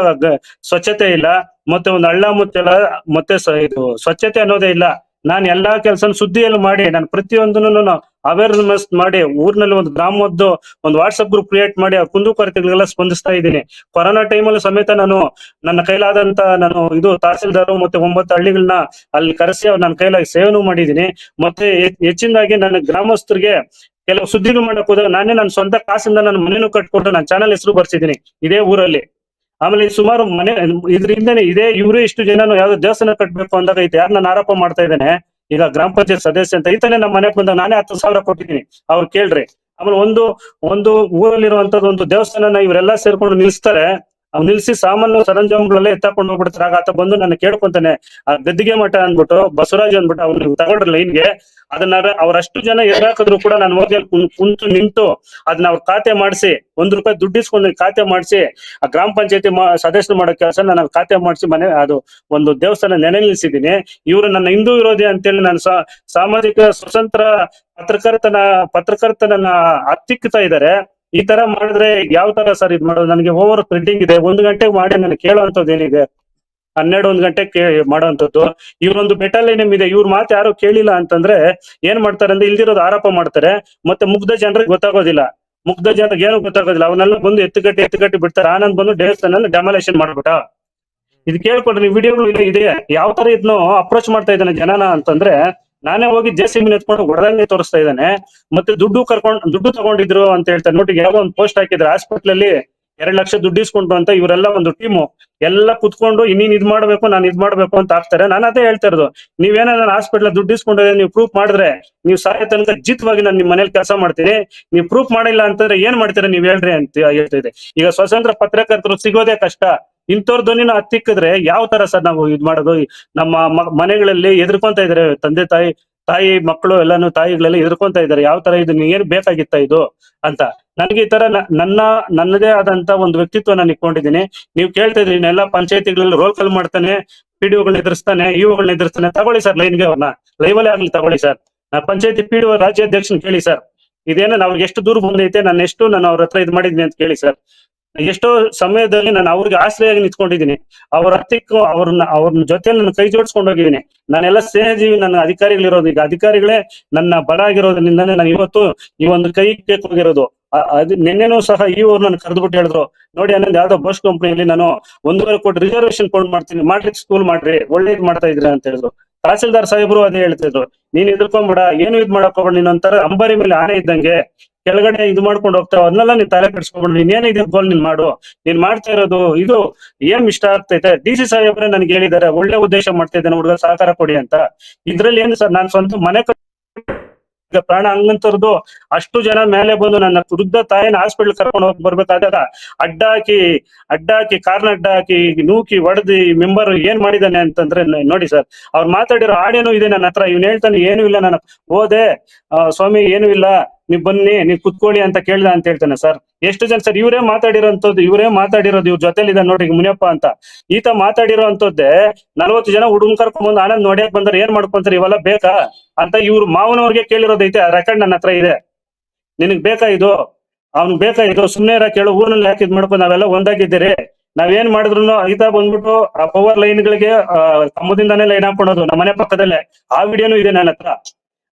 ಸ್ವಚ್ಛತೆ ಇಲ್ಲ. ಮತ್ತೆ ಒಂದು ಹಳ್ಳ ಮುಚ್ಚಲ ಮತ್ತೆ ಇದು ಸ್ವಚ್ಛತೆ ಅನ್ನೋದೇ ಇಲ್ಲ. ನಾನು ಎಲ್ಲಾ ಕೆಲಸ ಸುದ್ದಿಯಲ್ಲಿ ಮಾಡಿ ನಾನು ಪ್ರತಿಯೊಂದನ್ನು ಅವೇರ್ನೆಸ್ ಮಾಡಿ ಊರಿನಲ್ಲಿ ಒಂದು ಗ್ರಾಮದ್ದು ಒಂದು ವಾಟ್ಸ್ಆಪ್ ಗ್ರೂಪ್ ಕ್ರಿಯೇಟ್ ಮಾಡಿ ಆ ಕುಂದುಕೊರತೆಗಳಿಗೆಲ್ಲ ಸ್ಪಂದಿಸ್ತಾ ಇದ್ದೀನಿ. ಕೊರೋನಾ ಟೈಮಲ್ಲಿ ಸಮೇತ ನಾನು ನನ್ನ ಕೈಲಾದಂತ ನಾನು ಇದು ತಹಸೀಲ್ದಾರ್ ಮತ್ತೆ 9 ಹಳ್ಳಿಗಳನ್ನ ಅಲ್ಲಿ ಕರೆಸಿ ನನ್ನ ಕೈಲಾಗಿ ಸೇವೆನೂ ಮಾಡಿದ್ದೀನಿ. ಮತ್ತೆ ಹೆಚ್ಚಿನದಾಗಿ ನನ್ನ ಗ್ರಾಮಸ್ಥರಿಗೆ ಕೆಲವು ಸುದ್ದಿನೂ ಮಾಡಕ್ ಹೋದಾಗ ನಾನೇ ನನ್ನ ಸ್ವಂತ ಕಾಸಿಂದ ನನ್ನ ಮನೆನೂ ಕಟ್ಕೊಂಡು ನನ್ನ ಚಾನಲ್ ಹೆಸರು ಬರ್ಸಿದ್ದೀನಿ ಇದೇ ಊರಲ್ಲಿ. ಆಮೇಲೆ ಸುಮಾರು ಮನೆ ಇದ್ರಿಂದನೇ ಇವರೇ ಇಷ್ಟು ಜನನು ಯಾವ್ದೋ ದೇವಸ್ಥಾನ ಕಟ್ಬೇಕು ಅಂದಾಗ ಐತೆ ಯಾರು ನಾನು ಆರೋಪ ಮಾಡ್ತಾ ಇದ್ದೇನೆ. ಈಗ ಗ್ರಾಮ ಪಂಚಾಯತ್ ಸದಸ್ಯ ಅಂತ ಈತನೇ ನಮ್ಮ ಮನೆಗೆ ಬಂದಾಗ ನಾನೇ 10,000 ಕೊಟ್ಟಿದ್ದೀನಿ. ಅವ್ರು ಕೇಳ್ರಿ. ಆಮೇಲೆ ಒಂದು ಊರಲ್ಲಿರುವಂತದ್ದು ಒಂದು ದೇವಸ್ಥಾನನ ಇವರೆಲ್ಲಾ ಸೇರ್ಕೊಂಡು ನಿಲ್ಸ್ತಾರೆ. ನಿಲ್ಸಿ ಸಾಮಾನು ಸರಂಜಾಮಗಳೆಲ್ಲ ಎತ್ತಾಕೊಂಡು ಹೋಗ್ಬಿಡ್ತಾರೆ. ಆಗ ಆತ ಬಂದು ನನ್ನ ಕೇಳ್ಕೊಂತಾನೆ, ಆ ಗದ್ದಿಗೆ ಮಠ ಅಂದ್ಬಿಟ್ಟು ಬಸವರಾಜ್ ಅಂದ್ಬಿಟ್ಟು ಅವ್ರು ತಗೊಂಡ್ರ ಲೈನ್ಗೆ ಅದನ್ನ ಅವ್ರಷ್ಟು ಜನ ಎದುರಾಕಿದ್ರು ಕೂಡ ನಾನು ಹೋಗಿ ಕುಂತು ನಿಂತು ಅದನ್ನ ಅವ್ರ ಖಾತೆ ಮಾಡಿಸಿ ₹1 ದುಡ್ಡಿಸ್ಕೊಂಡು ಖಾತೆ ಮಾಡಿಸಿ ಆ ಗ್ರಾಮ ಪಂಚಾಯತಿ ಸದಸ್ಯರು ಮಾಡೋ ಕೆಲಸ ನಾನು ಖಾತೆ ಮಾಡಿಸಿ ಮನೆ ಅದು ಒಂದು ದೇವಸ್ಥಾನ ನೆನೆ ನಿಲ್ಸಿದ್ದೀನಿ. ಇವರು ನನ್ನ ಹಿಂದೂ ವಿರೋಧಿ ಅಂತೇಳಿ ನಾನು ಸಾಮಾಜಿಕ ಸ್ವತಂತ್ರ ಪತ್ರಕರ್ತನನ್ನ ಹತ್ತಿಕ್ತಾ ಇದ್ದಾರೆ. ಈ ತರ ಮಾಡಿದ್ರೆ ಯಾವ ತರ ಸರ್ ಇದ್ ಮಾಡೋದು? ನನಗೆ ಓವರ್ ಪ್ರಿಂಟಿಂಗ್ ಇದೆ. 1 ಗಂಟೆಗೆ ಮಾಡಿ ನನಗೆ ಕೇಳುವಂತದ್ದು ಏನಿದೆ? 12-1 ಗಂಟೆಗೆ ಮಾಡುವಂತದ್ದು. ಇವ್ರೊಂದು ಬೆಟಾಲಿಯನ್ ಇದೆ. ಇವ್ರ ಮಾತು ಯಾರು ಕೇಳಿಲ್ಲ ಅಂತಂದ್ರೆ ಏನ್ ಮಾಡ್ತಾರೆ ಅಂದ್ರೆ ಇಲ್ದಿರೋದು ಆರೋಪ ಮಾಡ್ತಾರೆ. ಮತ್ತೆ ಮುಗ್ಧ ಜನರಿಗೆ ಗೊತ್ತಾಗೋದಿಲ್ಲ. ಮುಗ್ಧ ಜನರಿಗೆ ಏನು ಗೊತ್ತಾಗೋದಿಲ್ಲ. ಅವನ್ನೆಲ್ಲ ಬಂದು ಎತ್ತುಗಟ್ಟಿ ಬಿಡ್ತಾರೆ. ಆನಂದ್ ಬಂದು ದೇವಸ್ಥಾನ ಡೆಮಾಲೇಷನ್ ಮಾಡ್ಬಿಟ್ಟ. ಇದು ಕೇಳ್ಕೊಡ್ರಿ, ನೀವು ವಿಡಿಯೋಗಳು ಇದೆ. ಯಾವ ತರ ಇದನ್ನು ಅಪ್ರೋಚ್ ಮಾಡ್ತಾ ಇದ್ದಾನೆ ಜನನ ಅಂತಂದ್ರೆ ನಾನೇ ಹೋಗಿ JCB ಎತ್ಕೊಂಡು ಹೊಡೆದಂಗೆ ತೋರಿಸ್ತಾ ಇದ್ದಾನೆ. ಮತ್ತೆ ದುಡ್ಡು ತಗೊಂಡಿದ್ರು ಅಂತ ಹೇಳ್ತಾರೆ. ನೋಡಿ, ಯಾವ್ದೋ ಒಂದು ಪೋಸ್ಟ್ ಹಾಕಿದ್ರೆ ಹಾಸ್ಪಿಟಲ್ ಅಲ್ಲಿ 2 ಲಕ್ಷ ದುಡ್ಡು ಇಸ್ಕೊಂಡ್ರು ಅಂತ. ಇವರೆಲ್ಲ ಒಂದು ಟೀಮು ಎಲ್ಲ ಕುತ್ಕೊಂಡು ನೀನ್ ಇದ್ ಮಾಡ್ಬೇಕು ನಾನು ಇದ್ ಮಾಡ್ಬೇಕು ಅಂತ ಹಾಕ್ತಾರೆ. ನಾನು ಅದೇ ಹೇಳ್ತಾ ಇರೋದು, ನೀವೇನ ನಾನು ಹಾಸ್ಪಿಟಲ್ ದುಡ್ಡು ಇಸ್ಕೊಂಡ್ರೆ ನೀವು ಪ್ರೂಫ್ ಮಾಡಿದ್ರೆ ನೀವು ಸಾಯ ತನಕ ಜಿತ್ವಾಗಿ ನಾನು ನಿಮ್ ಮನೇಲಿ ಕೆಲಸ ಮಾಡ್ತೀನಿ. ನೀವು ಪ್ರೂಫ್ ಮಾಡಿಲ್ಲ ಅಂತಂದ್ರೆ ಏನ್ ಮಾಡ್ತೀರಾ ನೀವ್ ಹೇಳ್ರಿ ಅಂತ ಹೇಳ್ತಿದೆ. ಈಗ ಸ್ವತಂತ್ರ ಪತ್ರಕರ್ತರು ಸಿಗೋದೇ ಕಷ್ಟ. ಇಂಥವ್ರ ಧ್ವನಿನ ಹತ್ತಿಕ್ಕಿದ್ರೆ ಯಾವ ತರ ಸರ್ ನಾವು ಇದ್ ಮಾಡೋದು? ನಮ್ಮ ಮನೆಗಳಲ್ಲಿ ಎದುರ್ಕೊಂತ ಇದಾರೆ ತಂದೆ ತಾಯಿ ಮಕ್ಕಳು ಎಲ್ಲಾನು ತಾಯಿಗಳೆಲ್ಲ ಎದುರ್ಕೊಂತ ಇದಾರೆ. ಯಾವ ತರ ಇದು ಏನ್ ಬೇಕಾಗಿತ್ತ ಇದು ಅಂತ. ನನಗೆ ಈ ತರ ನನ್ನದೇ ಆದಂತ ಒಂದು ವ್ಯಕ್ತಿತ್ವ ನಾನು ಇಟ್ಕೊಂಡಿದ್ದೀನಿ. ನೀವು ಕೇಳ್ತಾ ಇದ್ರಿ ಎಲ್ಲಾ ಪಂಚಾಯತಿಗಳಲ್ಲಿ ರೋಲ್ ಕಾಲ್ ಮಾಡ್ತಾನೆ, PDOಗಳನ್ನ ಎದುರಿಸ್ತಾನೆ, ಇವುಗಳನ್ನ ಎದುರಿಸ್ತಾನೆ. ತಗೊಳ್ಳಿ ಸರ್ ಲೈನ್ಗೆ, ಅವ್ರನ್ನ ಲೈವಲ್ಲೇ ಆಗ್ಲಿ ತಗೊಳ್ಳಿ ಸರ್. ನಾ ಪಂಚಾಯತಿ PDO ರಾಜ್ಯಾಧ್ಯಕ್ಷನ್ ಕೇಳಿ ಸರ್, ಇದೇನ ಅವ್ರಿಗೆ ಎಷ್ಟು ದೂರ ಬಂದೈತೆ, ನಾನು ಅವ್ರ ಹತ್ರ ಇದ್ ಮಾಡಿದೀನಿ ಅಂತ ಕೇಳಿ ಸರ್. ಎಷ್ಟೋ ಸಮಯದಲ್ಲಿ ನಾನು ಅವ್ರಿಗೆ ಆಶ್ರಯಾಗಿ ನಿಂತ್ಕೊಂಡಿದ್ದೀನಿ. ಅವ್ರ ಹತ್ತಿಕ್ಕೂ ಅವ್ರನ್ನ ಜೊತೆಯಲ್ಲಿ ನಾನು ಕೈ ಜೋಡಿಸ್ಕೊಂಡು ಹೋಗಿದ್ದೀನಿ. ನಾನೆಲ್ಲ ಸ್ನೇಹಜೀವಿ. ನನ್ನ ಅಧಿಕಾರಿಗಳಿರೋದು, ಈಗ ಅಧಿಕಾರಿಗಳೇ ನನ್ನ ಬಲ ಆಗಿರೋದ್ರಿಂದಾನೇ ನಾನು ಇವತ್ತು ಈ ಒಂದು ಕೈ ಹೋಗಿರೋದು. ಅದು ನಿನ್ನೆನೂ ಸಹ ಇವ್ರು ನನ್ನ ಕರೆದ್ಬಿಟ್ಟು ಹೇಳಿದ್ರು, ನೋಡಿ ಅನ್ನೊಂದು ಯಾವ್ದೋ ಬಸ್ ಕಂಪನಿಯಲ್ಲಿ ನಾನು 1.5 ಕೋಟಿ ರಿಸರ್ವೇಶನ್ ಕೊಂಡು ಮಾಡ್ತೀನಿ, ಮಾಡ್ಲಿಕ್ಕೆ ಸ್ಕೂಲ್ ಮಾಡ್ರಿ, ಒಳ್ಳೇದ್ ಮಾಡ್ತಾ ಇದ್ರಿ ಅಂತ ಹೇಳಿದ್ರು. ತಹಸೀಲ್ದಾರ್ ಸಾಹೇಬ್ರು ಅದೇ ಹೇಳ್ತಿದ್ರು, ನೀನ್ ಎದುರ್ಕೊಂಬೇಡ, ಏನು ಇದ್ ಮಾಡಕ್ ಹೋಗ್ಬೇಡ, ನೀನೊಂಥರ ಅಂಬಾರಿ ಮೇಲೆ ಆನೆ ಇದ್ದಂಗೆ ಕೆಳಗಡೆ ಇದು ಮಾಡ್ಕೊಂಡು ಹೋಗ್ತಾವ, ಅದನ್ನೆಲ್ಲ ನೀನ್ ತಲೆ ಕೆಡ್ಸ್ಕೊಬೇಡ, ನೀನ್ ಏನಿದೆ ಗೋಲ್ ನೀನ್ ಮಾಡು, ನೀನ್ ಮಾಡ್ತಾ ಇರೋದು ಇದು ಏನ್ ಇಷ್ಟ ಆಗ್ತೈತೆ. DC ಸಾಹೇಬ್ರೆ ನನ್ಗೆ ಹೇಳಿದ್ದಾರೆ, ಒಳ್ಳೆ ಉದ್ದೇಶ ಮಾಡ್ತಾ ಇದ್ದೇನೆ, ಹುಡುಗ ಸಹಕಾರ ಕೊಡಿ ಅಂತ. ಇದ್ರಲ್ಲಿ ಏನು ಸರ್, ನಾನ್ ಸ್ವಂತ ಮನೆ ಪ್ರಾಣ ಹಂಗಂತರದು ಅಷ್ಟು ಜನ ಮೇಲೆ ಬಂದು ನನ್ನ ವೃದ್ಧ ತಾಯಿನ ಹಾಸ್ಪಿಟಲ್ ಕರ್ಕೊಂಡು ಹೋಗಿ ಬರ್ಬೇಕಾದಾಗ ಅಡ್ಡ ಹಾಕಿ ಕಾರ್ನ ಅಡ್ಡ ಹಾಕಿ ನೂಕಿ ಹೊಡೆದಿ ಮೆಂಬರ್ ಏನ್ ಮಾಡಿದಾನೆ ಅಂತಂದ್ರೆ ನೋಡಿ ಸರ್, ಅವ್ರು ಮಾತಾಡಿರೋ ಆಡಿಯೋನು ಇದೆ ನನ್ನ ಹತ್ರ. ಇವ್ನು ಹೇಳ್ತಾನೆ ಏನು ಇಲ್ಲ, ನಾನು ಹೋದೆ ಸ್ವಾಮಿ ಏನು ಇಲ್ಲ, ನೀವ್ ಬನ್ನಿ ನೀವ್ ಕುತ್ಕೊಳ್ಳಿ ಅಂತ ಕೇಳ್ದ ಅಂತ ಹೇಳ್ತಾನೆ ಸರ್. ಎಷ್ಟು ಜನ ಸರ್ ಇವರೇ ಮಾತಾಡಿರೋದು ಇವ್ರ ಜೊತೆಲಿದೆ ನೋಡಿ ಮುನಿಯಪ್ಪ ಅಂತ. ಈತ ಮಾತಾಡಿರೋ ಅಂತದ್ದೇ 40 ಜನ ಹುಡುಗನ್ ಕರ್ಕೊಂಡ್ಬಂದು ಆನಂದ್ ನೋಡ್ಯಾಕ್ ಬಂದ್ರೆ ಏನ್ ಮಾಡ್ಕೊಂತಾರೆ, ಇವೆಲ್ಲ ಬೇಕಾ ಅಂತ ಇವ್ರು ಮಾವನವ್ರಿಗೆ ಕೇಳಿರೋದೈತೆ. ಆ ರೆಕಾರ್ಡ್ ನನ್ನ ಹತ್ರ ಇದೆ. ನಿನಗ್ ಬೇಕಾ ಇದು, ಅವ್ನಿಗೆ ಬೇಕಾ ಇದು, ಸುಮ್ನೆ ಕೇಳೋ, ಊರ್ನಲ್ಲಿ ಹಾಕಿದ್ ಮಾಡ್ಕೊಂಡು ನಾವೆಲ್ಲ ಒಂದಾಗಿದ್ದೀರಿ. ನಾವೇನ್ ಮಾಡಿದ್ರು ಈತ ಬಂದ್ಬಿಟ್ಟು ಆ ಪವರ್ ಲೈನ್ಗಳಿಗೆ ಕಂಬದಿಂದಾನೇ ಲೈನ್ ಹಾಕೊಳೋದು ನಮ್ಮ ಮನೆ ಪಕ್ಕದಲ್ಲೇ. ಆ ವಿಡಿಯೋನು ಇದೆ ನನ್ನ ಹತ್ರ.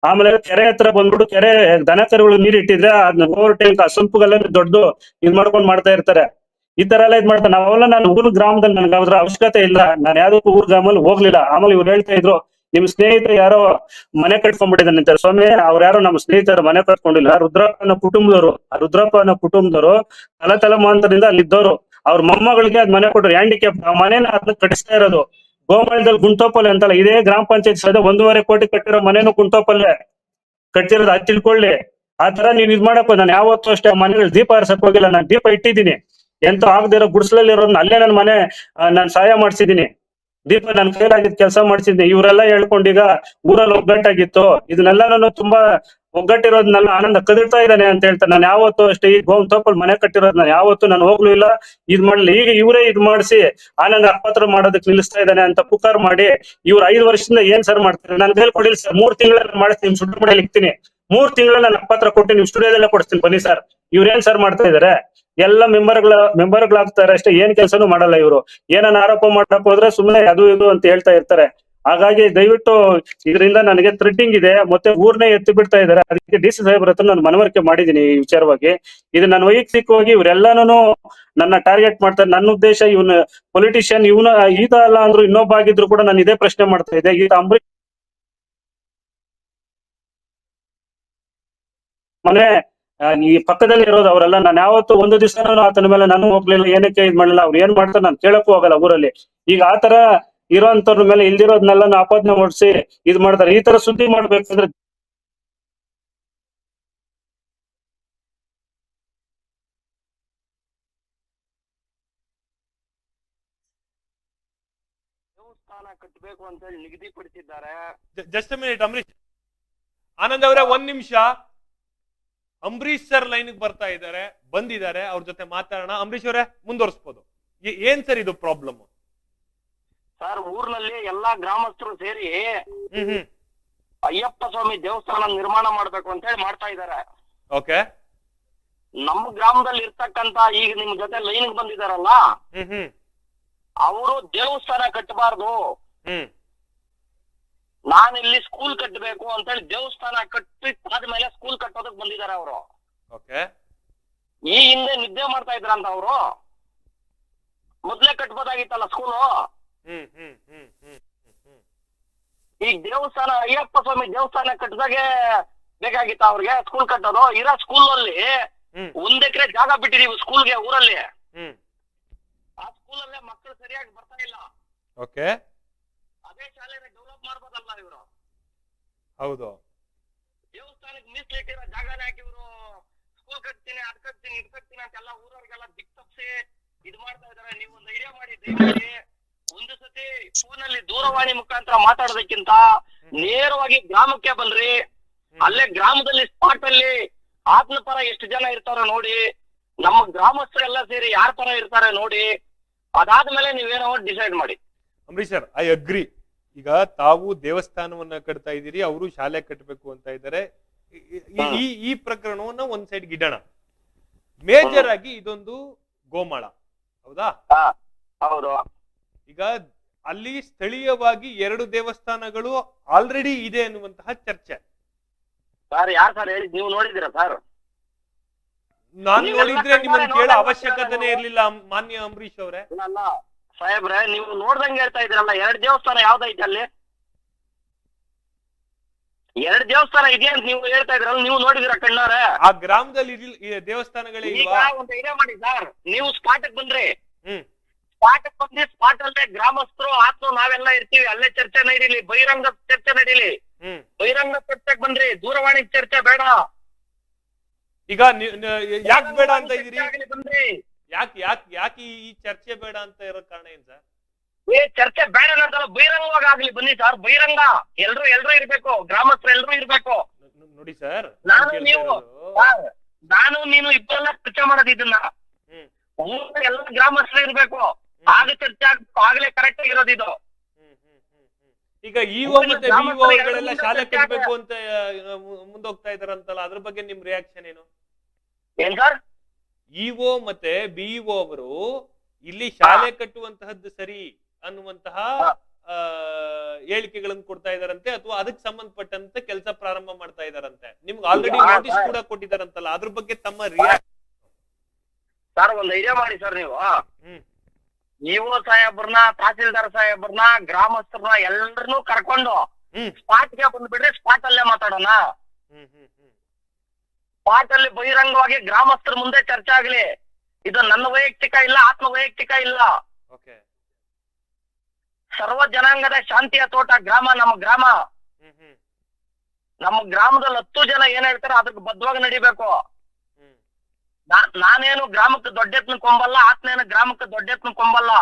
ಆಮೇಲೆ ಕೆರೆ ಹತ್ರ ಬಂದ್ಬಿಟ್ಟು ಕೆರೆ ದನ ಕರುಗಳು ನೀರ್ ಇಟ್ಟಿದ್ರೆ ಅದನ್ನ ಓವರ್ ಟ್ಯಾಂಕ್ ಆ ಸಂಪುಗೆಲ್ಲ ದೊಡ್ಡ ಇದ್ ಮಾಡ್ಕೊಂಡು ಮಾಡ್ತಾ ಇರ್ತಾರೆ. ಈ ತರ ಎಲ್ಲ ಇದ್ ಮಾಡ್ತಾರೆ. ನಾವೆಲ್ಲ ನಾನು ಊರ್ ಗ್ರಾಮದಲ್ಲಿ ನನ್ಗೆ ಅದ್ರ ಅವಶ್ಯಕತೆ ಇಲ್ಲ, ನಾನು ಯಾವ್ದಕ್ಕೂ ಊರ್ ಗ್ರಾಮಲ್ಲಿ ಹೋಗ್ಲಿಲ್ಲ. ಆಮೇಲೆ ಇವ್ರು ಹೇಳ್ತಾ ಇದ್ರು, ನಿಮ್ ಸ್ನೇಹಿತರು ಯಾರೋ ಮನೆ ಕಟ್ಕೊಂಡ್ಬಿಟ್ಟಿದ್ದಾನೆ ಅಂತಾರೆ. ಸ್ವಾಮಿ, ಅವ್ರು ಯಾರೋ ನಮ್ಮ ಸ್ನೇಹಿತರು ಮನೆ ಕಟ್ಕೊಂಡಿಲ್ಲ. ರುದ್ರಪ್ಪನ ಕುಟುಂಬದವರು ತಲೆಮಾಂತರದಿಂದ ಅಲ್ಲಿದ್ದವರು. ಅವ್ರ ಮೊಮ್ಮಗಳಿಗೆ ಅದ್ ಮನೆ ಕೊಟ್ಟರು, ಹ್ಯಾಂಡಿಕ್ಯಾಪ್. ಆ ಮನೇನ ಅದನ್ನ ಕಟ್ಟಿಸ್ತಾ ಇರೋದು ಗೋಮಾಳದಲ್ಲಿ ಗುಂಟೋಪಲ್ಲೆ ಅಂತಲ್ಲ, ಇದೇ ಗ್ರಾಮ ಪಂಚಾಯತ್ ಸದ 1.5 ಕೋಟಿ ಕಟ್ಟಿರೋ ಮನೇನು ಗುಂಟೋಪಲ್ಲೆ ಕಟ್ಟಿರೋದು, ಅದ್ ತಿಳ್ಕೊಳ್ಳಿ. ಆ ತರ ನೀವ್ ಇದ್ ಮಾಡಕ್ ನಾನು ಯಾವತ್ತೂ ಅಷ್ಟೇ ಮನೆಗಳು ದೀಪ ಹರಿಸಕ್ ಹೋಗಿಲ್ಲ. ನಾನು ದೀಪ ಇಟ್ಟಿದ್ದೀನಿ, ಎಂತ ಆಗದಿರೋ ಗುಡಿಸಲಲ್ಲಿ ಇರೋದನ್ನ ಅಲ್ಲೇ ನನ್ನ ಮನೆ ನಾನು ಸಹಾಯ ಮಾಡ್ಸಿದೀನಿ. ದೀಪ ನನ್ ಕೈಲಾಗಿದ್ ಕೆಲಸ ಮಾಡ್ಸಿದ್ದೆ. ಇವರೆಲ್ಲ ಹೇಳ್ಕೊಂಡೀಗ ಊರಲ್ಲಿ ಒಗ್ಗಟ್ಟಾಗಿತ್ತು, ಇದನ್ನೆಲ್ಲ ತುಂಬಾ ಒಗ್ಗಟ್ಟಿರೋದ್ನೆಲ್ಲ ಆನಂದ ಕದಿರ್ತಾ ಇದ್ದಾನೆ ಅಂತ ಹೇಳ್ತಾರೆ. ನಾನು ಯಾವತ್ತು ಅಷ್ಟೇ ಈ ಗೋವಂತಪ್ಪಲ್ ಮನೆ ಕಟ್ಟಿರೋದ್ ನಾನು ಯಾವತ್ತು ನಾನು ಹೋಗ್ಲೂ ಇಲ್ಲ, ಇದ್ ಮಾಡ್ಲಿ. ಈಗ ಇವರೇ ಇದ್ ಮಾಡಿಸಿ ಆನಂದ್ ಅಪ್ಪತ್ರ ಮಾಡೋದಕ್ಕೆ ನಿಲ್ಲಿಸ್ತಾ ಇದ್ದಾನೆ ಅಂತ ಪುಕಾರ್ ಮಾಡಿ ಇವ್ರು 5 ವರ್ಷದಿಂದ ಏನ್ ಸರ್ ಮಾಡ್ತಾರೆ? ನನ್ ಕೈಲಿ ಕೊಡಿಲ್ಲ ಸರ್, 3 ತಿಂಗಳಲ್ಲಿ ಮಾಡಿಸ್ತೀನಿ, ನಿಮ್ ಸುಟ್ಟು ಮನೆಯಲ್ಲಿ ಇಕ್ತೀನಿ, 3 ತಿಂಗಳಲ್ಲಿ ನಾನು ಅಪ್ಪತ್ರ ಕೊಟ್ಟು ನಿಮ್ ಸ್ಟುಡಿಯೋದಲ್ಲೇ ಕೊಡಿಸ್ತೀನಿ, ಬನ್ನಿ ಸರ್. ಇವ್ರೇನ್ ಸರ್ ಮಾಡ್ತಾ ಇದಾರೆ? ಎಲ್ಲ ಮೆಂಬರ್ಗಳಾಗ್ತಾರೆ ಅಷ್ಟೇ, ಏನ್ ಕೆಲಸನೂ ಮಾಡಲ್ಲ ಇವರು. ಏನನ್ನ ಆರೋಪ ಮಾಡಕ್ ಹೋದ್ರೆ ಸುಮ್ಮನೆ ಅದು ಇದು ಅಂತ ಹೇಳ್ತಾ ಇರ್ತಾರೆ. ಹಾಗಾಗಿ ದಯವಿಟ್ಟು ಇದರಿಂದ ನನಗೆ ಥ್ರೆಡ್ಡಿಂಗ್ ಇದೆ, ಮತ್ತೆ ಊರ್ನೇ ಎತ್ತು ಬಿಡ್ತಾ ಇದಾರೆ. ಅದಕ್ಕೆ ಡಿ ಸಿ ಸಾಹೇಬ್ರ ಹತ್ರ ನಾನು ಮನವರಿಕೆ ಮಾಡಿದೀನಿ ಈ ವಿಚಾರವಾಗಿ. ಇದು ನನ್ನ ವೈಯಕ್ತಿಕವಾಗಿ ಇವರೆಲ್ಲಾನು ನನ್ನ ಟಾರ್ಗೆಟ್ ಮಾಡ್ತಾರೆ. ನನ್ನ ಉದ್ದೇಶ ಇವನ ಪೊಲಿಟಿಷಿಯನ್, ಇವನ ಈತ ಅಲ್ಲ ಅಂದ್ರು ಇನ್ನೊಬ್ಬ ಆಗಿದ್ರು ಕೂಡ ನಾನು ಇದೇ ಪ್ರಶ್ನೆ ಮಾಡ್ತಾ ಇದ್ದೆ. ಈತ ಅಂಬರೀಶ್ ಮನೆ ಈ ಪಕ್ಕದಲ್ಲಿ ಇರೋದು ಅವರೆಲ್ಲ. ನಾನು ಯಾವತ್ತು ಒಂದು ದಿವಸ ಆತನ ಮೇಲೆ ನಾನು ಹೋಗ್ಲಿಲ್ಲ, ಏನಕ್ಕೆ ಇದ್ ಮಾಡಲಿಲ್ಲ. ಅವ್ರು ಏನ್ ಮಾಡ್ತಾರೆ ನಾನು ಕೇಳಕ್ಕೂ ಹೋಗಲ್ಲ ಊರಲ್ಲಿ. ಈಗ ಆತರ ಇರೋಂತವ್ರ ಮೇಲೆ ಇಲ್ದಿರೋದ್ನೆಲ್ಲ ಆಪಾದನೆ ಹೊಡ್ಸಿ ಇದ್ ಮಾಡ್ತಾರೆ. ಈ ತರ ಸುದ್ದಿ ಮಾಡ್ಬೇಕಂದ್ರೆ ದೇವಸ್ಥಾನ ಕಟ್ಟಬೇಕು ಅಂತ ಹೇಳಿ ನಿಗದಿಪಡಿಸಿದ್ದಾರೆ. Just minute Ambareesh. ಆನಂದ್ ಅವರೇ, 1 ನಿಮಿಷ. ಅಂಬರೀಶ್ ಸರ್ ಲೈನ್ ಬಂದಿದ್ದಾರೆ, ಅವ್ರ ಜೊತೆ ಮಾತಾಡೋಣ. ಅಂಬರೀಶ್ ಅವರೇ ಮುಂದುವರಿಸಬಹುದು. ಏನ್ ಸರ್ ಇದು ಪ್ರಾಬ್ಲಮ್? ಸರ್, ಊರ್ನಲ್ಲಿ ಎಲ್ಲಾ ಗ್ರಾಮಸ್ಥರು ಸೇರಿ ಅಯ್ಯಪ್ಪ ಸ್ವಾಮಿ ದೇವಸ್ಥಾನ ನಿರ್ಮಾಣ ಮಾಡ್ಬೇಕು ಅಂತ ಹೇಳಿ ಮಾಡ್ತಾ ಇದ್ದಾರೆ. ಓಕೆ. ನಮ್ಮ ಗ್ರಾಮದಲ್ಲಿ ಇರ್ತಕ್ಕಂತ ಈಗ ನಿಮ್ ಜೊತೆ ಲೈನ್ ಬಂದಿದಾರಲ್ಲ, ಅವರು ದೇವಸ್ಥಾನ ಕಟ್ಟಬಾರ್ದು, ನಾನಿಲ್ಲಿ ಸ್ಕೂಲ್ ಕಟ್ಟಬೇಕು ಅಂತ ಹೇಳಿ ದೇವಸ್ಥಾನ ಕಟ್ಟಿ ಆದ್ಮೇಲೆ ಸ್ಕೂಲ್ ಕಟ್ಟೋದಕ್ ಬಂದಿದ್ದಾರೆ ಅವರು. ಓಕೆ. ಈ ಹಿಂದೆ ನಿದ್ದೆ ಮಾಡ್ತಾ ಇದ್ರಂತ ಅವರು. ಮೊದ್ಲೇ ಕಟ್ಬೋದಾಗಿತ್ತಲ್ಲ ಸ್ಕೂಲು. ಈಗ ದೇವಸ್ಥಾನ ಅಯ್ಯಪ್ಪ ಸ್ವಾಮಿ ದೇವಸ್ಥಾನ ಕಟ್ಟಿದಾಗೆ ಬೇಕಾಗಿತ್ತ ಅವ್ರಿಗೆ ಸ್ಕೂಲ್ ಕಟ್ಟೋದು. ಇರೋ ಸ್ಕೂಲ್ ಅಲ್ಲಿ 1 ಎಕರೆ ಜಾಗ ಬಿಟ್ಟಿದೀವಿ ಸ್ಕೂಲ್ಗೆ ಊರಲ್ಲಿ. ಆ ಸ್ಕೂಲಲ್ಲೇ ಮಕ್ಕಳು ಸರಿಯಾಗಿ ಬರ್ತಾ ಇಲ್ಲ. ಓಕೆ. ಅದೇ ಶಾಲೆನ ಡೆವಲಪ್ ಮಾಡ್ಬೋದಲ್ಲ ಇವರು. ಹೌದು. ದೇವಸ್ಥಾನಕ್ಕೆ ಮೀಸಲಿಟ್ಟಿರೋ ಜಾಗನ ಹಾಕಿ ಇವರು ಸ್ಕೂಲ್ ಕಟ್ತೀನಿ, ಅದ್ ಕಟ್ತೀನಿ, ಇದ್ ಕಟ್ತೀನಿ ಅಂತೆಲ್ಲ ಊರವ್ರಿಗೆಲ್ಲ ದಿಕ್ ತಪ್ಪಿಸಿ ಇದ್ ಮಾಡ್ತಾ ಇದಾರೆ. ನೀವು ಒಂದು ಐಡಿಯಾ ಮಾಡಿ, ದಯಮಾಡಿ ಒಂದು ಸತಿ ಫೋನಲ್ಲಿ ದೂರವಾಣಿ ಮುಖಾಂತರ ಮಾತಾಡೋದಕ್ಕಿಂತ ನೇರವಾಗಿ ಗ್ರಾಮಕ್ಕೆ ಬನ್ರಿ. ಅಲ್ಲೇ ಗ್ರಾಮದಲ್ಲಿ ಸ್ಪಾಟ್ ಅಲ್ಲಿ ಆತ್ಮ ಪರ ಎಷ್ಟು ಜನ ಇರ್ತಾರೋ ನೋಡಿ, ನಮ್ಮ ಗ್ರಾಮಸ್ಥರೆಲ್ಲ ಸೇರಿ ಯಾರ ಪರ ಇರ್ತಾರೆ ನೋಡಿ, ಅದಾದ್ಮೇಲೆ ನೀವೇನೋ ಡಿಸೈಡ್ ಮಾಡಿ. Ambareesh sir, I agree. ಈಗ ತಾವು ದೇವಸ್ಥಾನವನ್ನ ಕಟ್ತಾ ಇದ್ದೀರಿ, ಅವರು ಶಾಲೆ ಕಟ್ಟಬೇಕು ಅಂತ ಇದ್ದಾರೆ. ಈ ಪ್ರಕರಣವನ್ನ ಒಂದ್ ಸೈಡ್ ಗಿಡೋಣ. ಮೇಜರ್ ಆಗಿ ಇದೊಂದು ಗೋಮಾಳ, ಹೌದಾ? ಹೌದು. ಈಗ ಅಲ್ಲಿ ಸ್ಥಳೀಯವಾಗಿ 2 ದೇವಸ್ಥಾನಗಳು ಆಲ್ರೆಡಿ ಇದೆ ಅನ್ನುವಂತಹ ಚರ್ಚೆ. ಸರ್, ಯಾರು ಸರ್ ಹೇಳಿದ್? ನೀವು ನೋಡಿದಿರಾ ಸರ್? ನಾನು ನೋಡಿದ್ರೆ ನಿಮ್ಮನ್ನ ಕೇಳೋ ಅವಶ್ಯಕತೆನೇ ಇರ್ಲಿಲ್ಲ ಮಾನ್ಯ ಅಂಬರೀಶ್ ಅವರೇ. ಅಲ್ಲ ಸಾಹೇಬ್ರೆ, ನೀವು ನೋಡ್ದಂಗೆ ಹೇಳ್ತಾ ಇದ್ರಲ್ಲ, 2 ದೇವಸ್ಥಾನ ಯಾವ್ದೈತೆ ಅಲ್ಲಿ? 2 ದೇವಸ್ಥಾನ ಇದೆ ಅಂತ ನೀವು ಹೇಳ್ತಾ ಇದ್ರಲ್ಲ, ನೀವು ನೋಡಿದಿರ ಕಣ್ಣಾರೆ? ಆ ಗ್ರಾಮದಲ್ಲಿ ದೇವಸ್ಥಾನಗಳೇ ಇಲ್ವಾ? ಒಂದು ಐಡಿಯಾ ಮಾಡಿ ಸರ್, ನೀವು ಸ್ಪಾಟಕ್ ಬಂದ್ರಿ. ಸ್ಪಾಟಕ್ ಬಂದು ಸ್ಪಾಟ್ ಅಲ್ಲೇ ಗ್ರಾಮಸ್ಥರು ಆತ್ಮ ನಾವೆಲ್ಲ ಇರ್ತೀವಿ, ಅಲ್ಲೇ ಚರ್ಚೆ ನಡೀಲಿ, ಬಹಿರಂಗ ಚರ್ಚೆ ನಡೀಲಿ. ಬಹಿರಂಗ ಚರ್ಚೆಗೆ ಬನ್ರಿ, ದೂರವಾಣಿ ಚರ್ಚೆ ಬೇಡ. ಈಗ ಯಾಕೆ ಬೇಡ ಅಂತ ಇದೀರಿ? ಯಾಕೆ ಈ ಚರ್ಚೆ ಬೇಡ ಅಂತ ಇರೋ ಕಾರಣ ಏನ್ ಸರ್? ಚರ್ಚೆ ಬೇಡ ಅಂತಲ್ಲ, ಬಹಿರಂಗವಾಗಿ ಆಗ್ಲಿ ಬನ್ನಿ ಸರ್. ಬಹಿರಂಗ ಎಲ್ರು ಇರ್ಬೇಕು, ಗ್ರಾಮಸ್ಥರು ಎಲ್ರು ಇರ್ಬೇಕು. ನೋಡಿ ಸರ್, ನಾನು ನೀನು ಇಬ್ಬರೆಲ್ಲ ಚರ್ಚೆ ಮಾಡೋದು ಇದನ್ನ. ಎಲ್ಲ ಗ್ರಾಮಸ್ಥರು ಇರ್ಬೇಕು, ಆಗ ಚರ್ಚೆ ಆಗ್ಬೇಕು, ಆಗ್ಲೇ ಕರೆಕ್ಟ್ ಆಗಿರೋದು ಇದು. ಈಗ ಇಒ ಮತ್ತೆ ಬಿಇಒಗಳೆಲ್ಲ ಶಾಲೆ ಕಟ್ಟಬೇಕು ಅಂತ ಮುಂದೋಗ್ತಾ ಇದಾರಂತಲ್ಲ, ಅದ್ರ ಬಗ್ಗೆ ನಿಮ್ ರಿಯಾಕ್ಷನ್ ಏನು? ಏನ್ ಸರ್? ಇಒ ಮತ್ತೆ ಬಿಇಒ ಅವರು ಇಲ್ಲಿ ಶಾಲೆ ಕಟ್ಟುವಂತಹದ್ದು ಸರಿ ಅನ್ನುವಂತಹ ಹೇಳಿಕೆಗಳನ್ನು ಕೊಡ್ತಾ ಇದಾರಂತೆ, ಅಥವಾ ಅದಕ್ಕೆ ಸಂಬಂಧಪಟ್ಟಂತೆ ಕೆಲಸ ಪ್ರಾರಂಭ ಮಾಡ್ತಾ ಇದಾರಂತೆ. ನಿಮ್ಗೆ ಆಲ್ರೆಡಿ ನೋಟಿಸ್ ಕೂಡ ಕೊಟ್ಟಿದಾರಂತಲ್ಲ, ಅದ್ರ ಬಗ್ಗೆ ತಮ್ಮ ರಿಯಾಕ್ಷನ್? ಸರ್, ಒಂದ್ ಐಡಿಯಾ ಮಾಡಿ ಸರ್, ನೀವು ಇಒ ಸಾಹೇಬ್ರನ್ನ, ತಹಸೀಲ್ದಾರ್ ಸಾಹೇಬ್ರನ್ನ, ಗ್ರಾಮಸ್ಥರನ್ನ ಎಲ್ಲರನ್ನೂ ಕರ್ಕೊಂಡು ಸ್ಪಾಟ್ಗೆ ಬಂದ್ಬಿಡ್ರಿ. ಸ್ಪಾಟ್ ಅಲ್ಲೇ ಮಾತಾಡೋಣ. ಸ್ಪಾಟ್ ಅಲ್ಲಿ ಬಹಿರಂಗವಾಗಿ ಗ್ರಾಮಸ್ಥರ ಮುಂದೆ ಚರ್ಚೆ ಆಗ್ಲಿ. ಇದು ನನ್ನ ವೈಯಕ್ತಿಕ ಇಲ್ಲ, ಆತ್ಮ ವೈಯಕ್ತಿಕ ಇಲ್ಲ. ಸರ್ವ ಜನಾಂಗದ ಶಾಂತಿಯ ತೋಟ ಗ್ರಾಮ ನಮ್ಮ ಗ್ರಾಮ. ನಮ್ಮ ಗ್ರಾಮದಲ್ಲಿ 10 ಜನ ಏನ್ ಹೇಳ್ತಾರೆ ಅದಕ್ಕೆ ಬದ್ಧವಾಗಿ ನಡಿಬೇಕು. ನಾನೇನು ಗ್ರಾಮಕ್ಕೆ ದೊಡ್ಡೆತ್ನ ಕೊಂಬಲ್ಲ, ಆತ್ನೇನು ಗ್ರಾಮಕ್ಕೆ ದೊಡ್ಡೆತ್ನ ಕೊಂಬಲ್ಲ.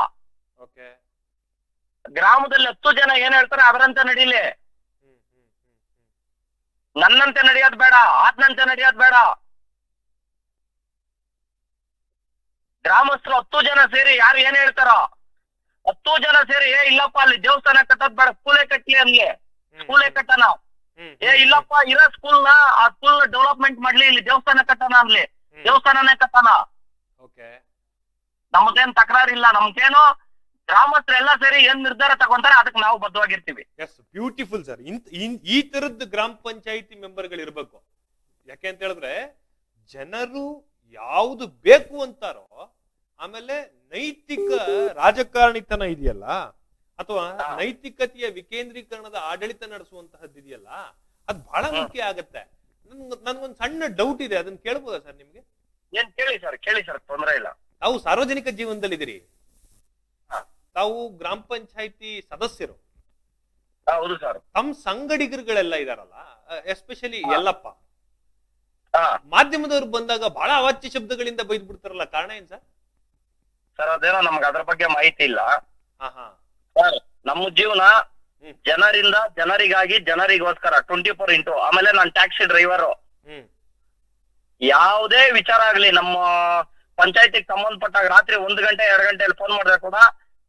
ಗ್ರಾಮದಲ್ಲಿ 10 ಜನ ಏನ್ ಹೇಳ್ತಾರೆ ಅದರಂತೆ ನಡೀಲಿ. ನನ್ನಂತೆ ನಡೆಯೋದ್ ಬೇಡ, ಆತನಂತೆ ನಡೆಯೋದ್ ಬೇಡ. ಗ್ರಾಮಸ್ಥರು 10 ಜನ ಸೇರಿ ಯಾರು ಏನ್ ಹೇಳ್ತಾರೋ 10 ಜನ ಸೇರಿ ಇಲ್ಲಪ್ಪ ಅಲ್ಲಿ ದೇವಸ್ಥಾನ ಕಟ್ಟೋದ್ ಬೇಡ, ಸ್ಕೂಲೇ ಕಟ್ಲಿ ಅನ್ಲಿ, ಸ್ಕೂಲೇ ಕಟ್ಟಣ. ಇಲ್ಲಪ್ಪ ಇರೋ ಸ್ಕೂಲ್ನ ಆ ಸ್ಕೂಲ್ ಡೆವಲಪ್ಮೆಂಟ್ ಮಾಡ್ಲಿ, ಇಲ್ಲಿ ದೇವಸ್ಥಾನ ಕಟ್ಟಣ ಅನ್ಲಿ, ದೇವಸ್ಥಾನನೇ ಕಟ್ಟಣ. ನಮ್ದೇನ್ ತಕರಾರಿಲ್ಲ. ನಮ್ಗೇನು ಗ್ರಾಮಸ್ಥರೆಲ್ಲ ಸೇರಿ ಏನ್ ನಿರ್ಧಾರ ತಗೊಂತಾರೆ ಅದಕ್ಕೆ ನಾವು ಬದ್ಧವಾಗಿರ್ತೀವಿ. S, beautiful sir. ಈ ತರದ್ ಗ್ರಾಮ ಪಂಚಾಯಿತಿ ಮೆಂಬರ್ಗಳು ಇರ್ಬೇಕು. ಯಾಕೆ ಅಂತ ಹೇಳಿದ್ರೆ ಜನರು ಯಾವ್ದು ಬೇಕು ಅಂತಾರೋ, ಆಮೇಲೆ ನೈತಿಕ ರಾಜಕಾರಣಿತನ ಇದೆಯಲ್ಲ ಅಥವಾ ನೈತಿಕತೆಯ ವಿಕೇಂದ್ರೀಕರಣದ ಆಡಳಿತ ನಡೆಸುವಂತಹದ್ದು ಇದೆಯಲ್ಲ, ಅದ್ ಬಹಳ ಮುಖ್ಯ ಆಗತ್ತೆ. ನನ್ಗೊಂದ್ ಸಣ್ಣ ಡೌಟ್ ಇದೆ, ಅದನ್ನ ಕೇಳ್ಬೋದಾ ಸರ್ ನಿಮ್ಗೆ? ಏನ್ ಕೇಳಿ ಸರ್, ತೊಂದ್ರೆ ಇಲ್ಲ. ತಾವು ಸಾರ್ವಜನಿಕ ಜೀವನದಲ್ಲಿದ್ದೀರಿ, ತಾವು ಗ್ರಾಮ ಪಂಚಾಯಿತಿ ಸದಸ್ಯರು. ಹೌದು ಸರ್. ತಮ್ಮ ಸಂಗಡಿಗರುಗಳೆಲ್ಲ ಇದಾರಲ್ಲ, ಎಸ್ಪೆಷಲಿ ಯಲ್ಲಪ್ಪ, ಮಾಧ್ಯಮದವ್ರು ಬಂದಾಗ ಬಹಳ ಅವಾಚ್ಯ ಶಬ್ದಗಳಿಂದ ಬೈದ್ ಬಿಡ್ತಾರಲ್ಲ, ಕಾರಣ ಏನ್ ಸರ್? ಸರ್ ಅದೇನೋ ನಮ್ಗೆ ಅದ್ರ ಬಗ್ಗೆ ಮಾಹಿತಿ ಇಲ್ಲ ಸರ್. ನಮ್ಮ ಜೀವನ ಜನರಿಂದ ಜನರಿಗಾಗಿ ಜನರಿಗೋಸ್ಕರ 24x. ಆಮೇಲೆ ನಾನು ಟ್ಯಾಕ್ಸಿ ಡ್ರೈವರು. ಯಾವುದೇ ವಿಚಾರ ಆಗ್ಲಿ ನಮ್ಮ ಪಂಚಾಯತಿಗೆ ಸಂಬಂಧಪಟ್ಟಾಗ ರಾತ್ರಿ 1 ಗಂಟೆ 2 ಗಂಟೆಯಲ್ಲಿ ಫೋನ್ ಮಾಡಿದ್ರೆ ಕೂಡ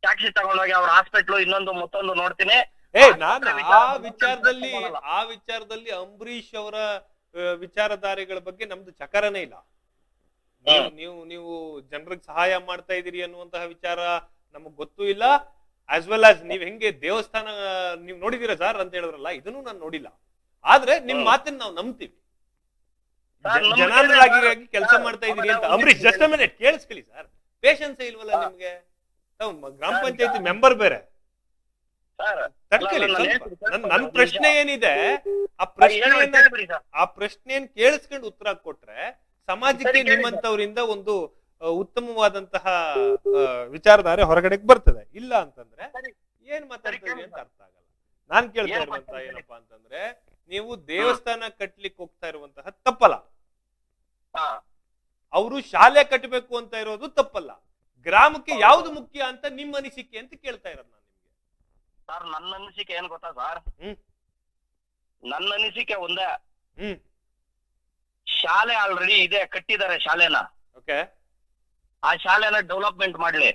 ಟ್ಯಾಕ್ಸಿ ತಗೊಂಡೋಗಿ ಅವ್ರ ಹಾಸ್ಪಿಟ್ಲು ಇನ್ನೊಂದು ಮತ್ತೊಂದು ನೋಡ್ತೀನಿ. ನಾನು ಆ ವಿಚಾರದಲ್ಲಿ ಅಂಬರೀಷ್ ಅವರ ವಿಚಾರಧಾರೆಗಳ ಬಗ್ಗೆ ನಮ್ದು ಚಕರನೇ ಇಲ್ಲ. ನೀವು ಜನರಿಗೆ ಸಹಾಯ ಮಾಡ್ತಾ ಇದೀರಿ ಅನ್ನುವಂತಹ ವಿಚಾರ ನಮಗ್ ಗೊತ್ತೂ ಇಲ್ಲ. ಆಸ್ ವೆಲ್ ಆಸ್ ನೀವ್ ಹೆಂಗೆ ದೇವಸ್ಥಾನ ನೀವ್ ನೋಡಿದೀರಾ ಸರ್ ಅಂತ ಹೇಳಿದ್ರಲ್ಲ, ಇದನ್ನು ನಾನು ನೋಡಿಲ್ಲ. ಆದ್ರೆ ನಿಮ್ ಮಾತನ್ನ ನಾವು ನಂಬ್ತೀವಿ, ಜನಾಂಗರಾಗಿ ಕೆಲಸ ಮಾಡ್ತಾ ಇದೀರಿ ಅಂತ. ಅಂಬರೀಷ್ ಜಸ್ಟ್ ಅ ಮಿನಿಟ್ ಕೇಳಿಸ್ಕೊಳ್ಳಿ ಸರ್, ಪೇಷನ್ಸ್ ಇಲ್ವಲ್ಲ ನಿಮ್ಗೆ? ಗ್ರಾಮ ಪಂಚಾಯತಿ ಮೆಂಬರ್ ಬೇರೆ. ತಡ್ಕೊಳ್ಳಿ ಸ್ವಲ್ಪ. ನನ್ ಪ್ರಶ್ನೆ ಏನಿದೆ ಆ ಪ್ರಶ್ನೆಯನ್ನ ಕೇಳಿಸ್ಕೊಂಡು ಉತ್ತರ ಕೊಟ್ರೆ ಸಮಾಜಕ್ಕೆ ನಿಮ್ಮಂತವರಿಂದ ಒಂದು ಉತ್ತಮವಾದಂತಹ ವಿಚಾರಧಾರೆ ಹೊರಗಡೆಗೆ ಬರ್ತದೆ. ಇಲ್ಲ ಅಂತಂದ್ರೆ ಏನ್ ಮಾತಾಡ್ತೀವಿ ಅಂತ ಅರ್ಥ ಆಗಲ್ಲ. ನಾನ್ ಕೇಳ್ತಾ ಇರುವಂತಹ ಏನಪ್ಪಾ ಅಂತಂದ್ರೆ, ನೀವು ದೇವಸ್ಥಾನ ಕಟ್ಲಿಕ್ಕೆ ಹೋಗ್ತಾ ಇರುವಂತಹ ತಪ್ಪಲ್ಲ, ಅವರು ಶಾಲೆ ಕಟ್ಟಬೇಕು ಅಂತ ಇರೋದು ತಪ್ಪಲ್ಲ. ಗ್ರಾಮಕ್ಕೆ ಯಾವ್ದು ಮುಖ್ಯ ಅಂತ ನಿಮ್ಮ ಅನಿಸಿಕೆ ಅಂತ ಕೇಳ್ತಾ ಇರೋದು ನಾನು ನಿಮ್ಗೆ. ಸರ್ ನನ್ನ ಅನಿಸಿಕೆ ಏನ್ ಗೊತ್ತಾ ಸರ್? ನನ್ನ ಅನಿಸಿಕೆ ಒಂದೇ, ಶಾಲೆ ಆಲ್ರೆಡಿ ಇದೆ, ಕಟ್ಟಿದ್ದಾರೆ ಶಾಲೆನ. ಓಕೆ, ಆ ಶಾಲೆನ ಡೆವಲಪ್ಮೆಂಟ್ ಮಾಡ್ಲಿ.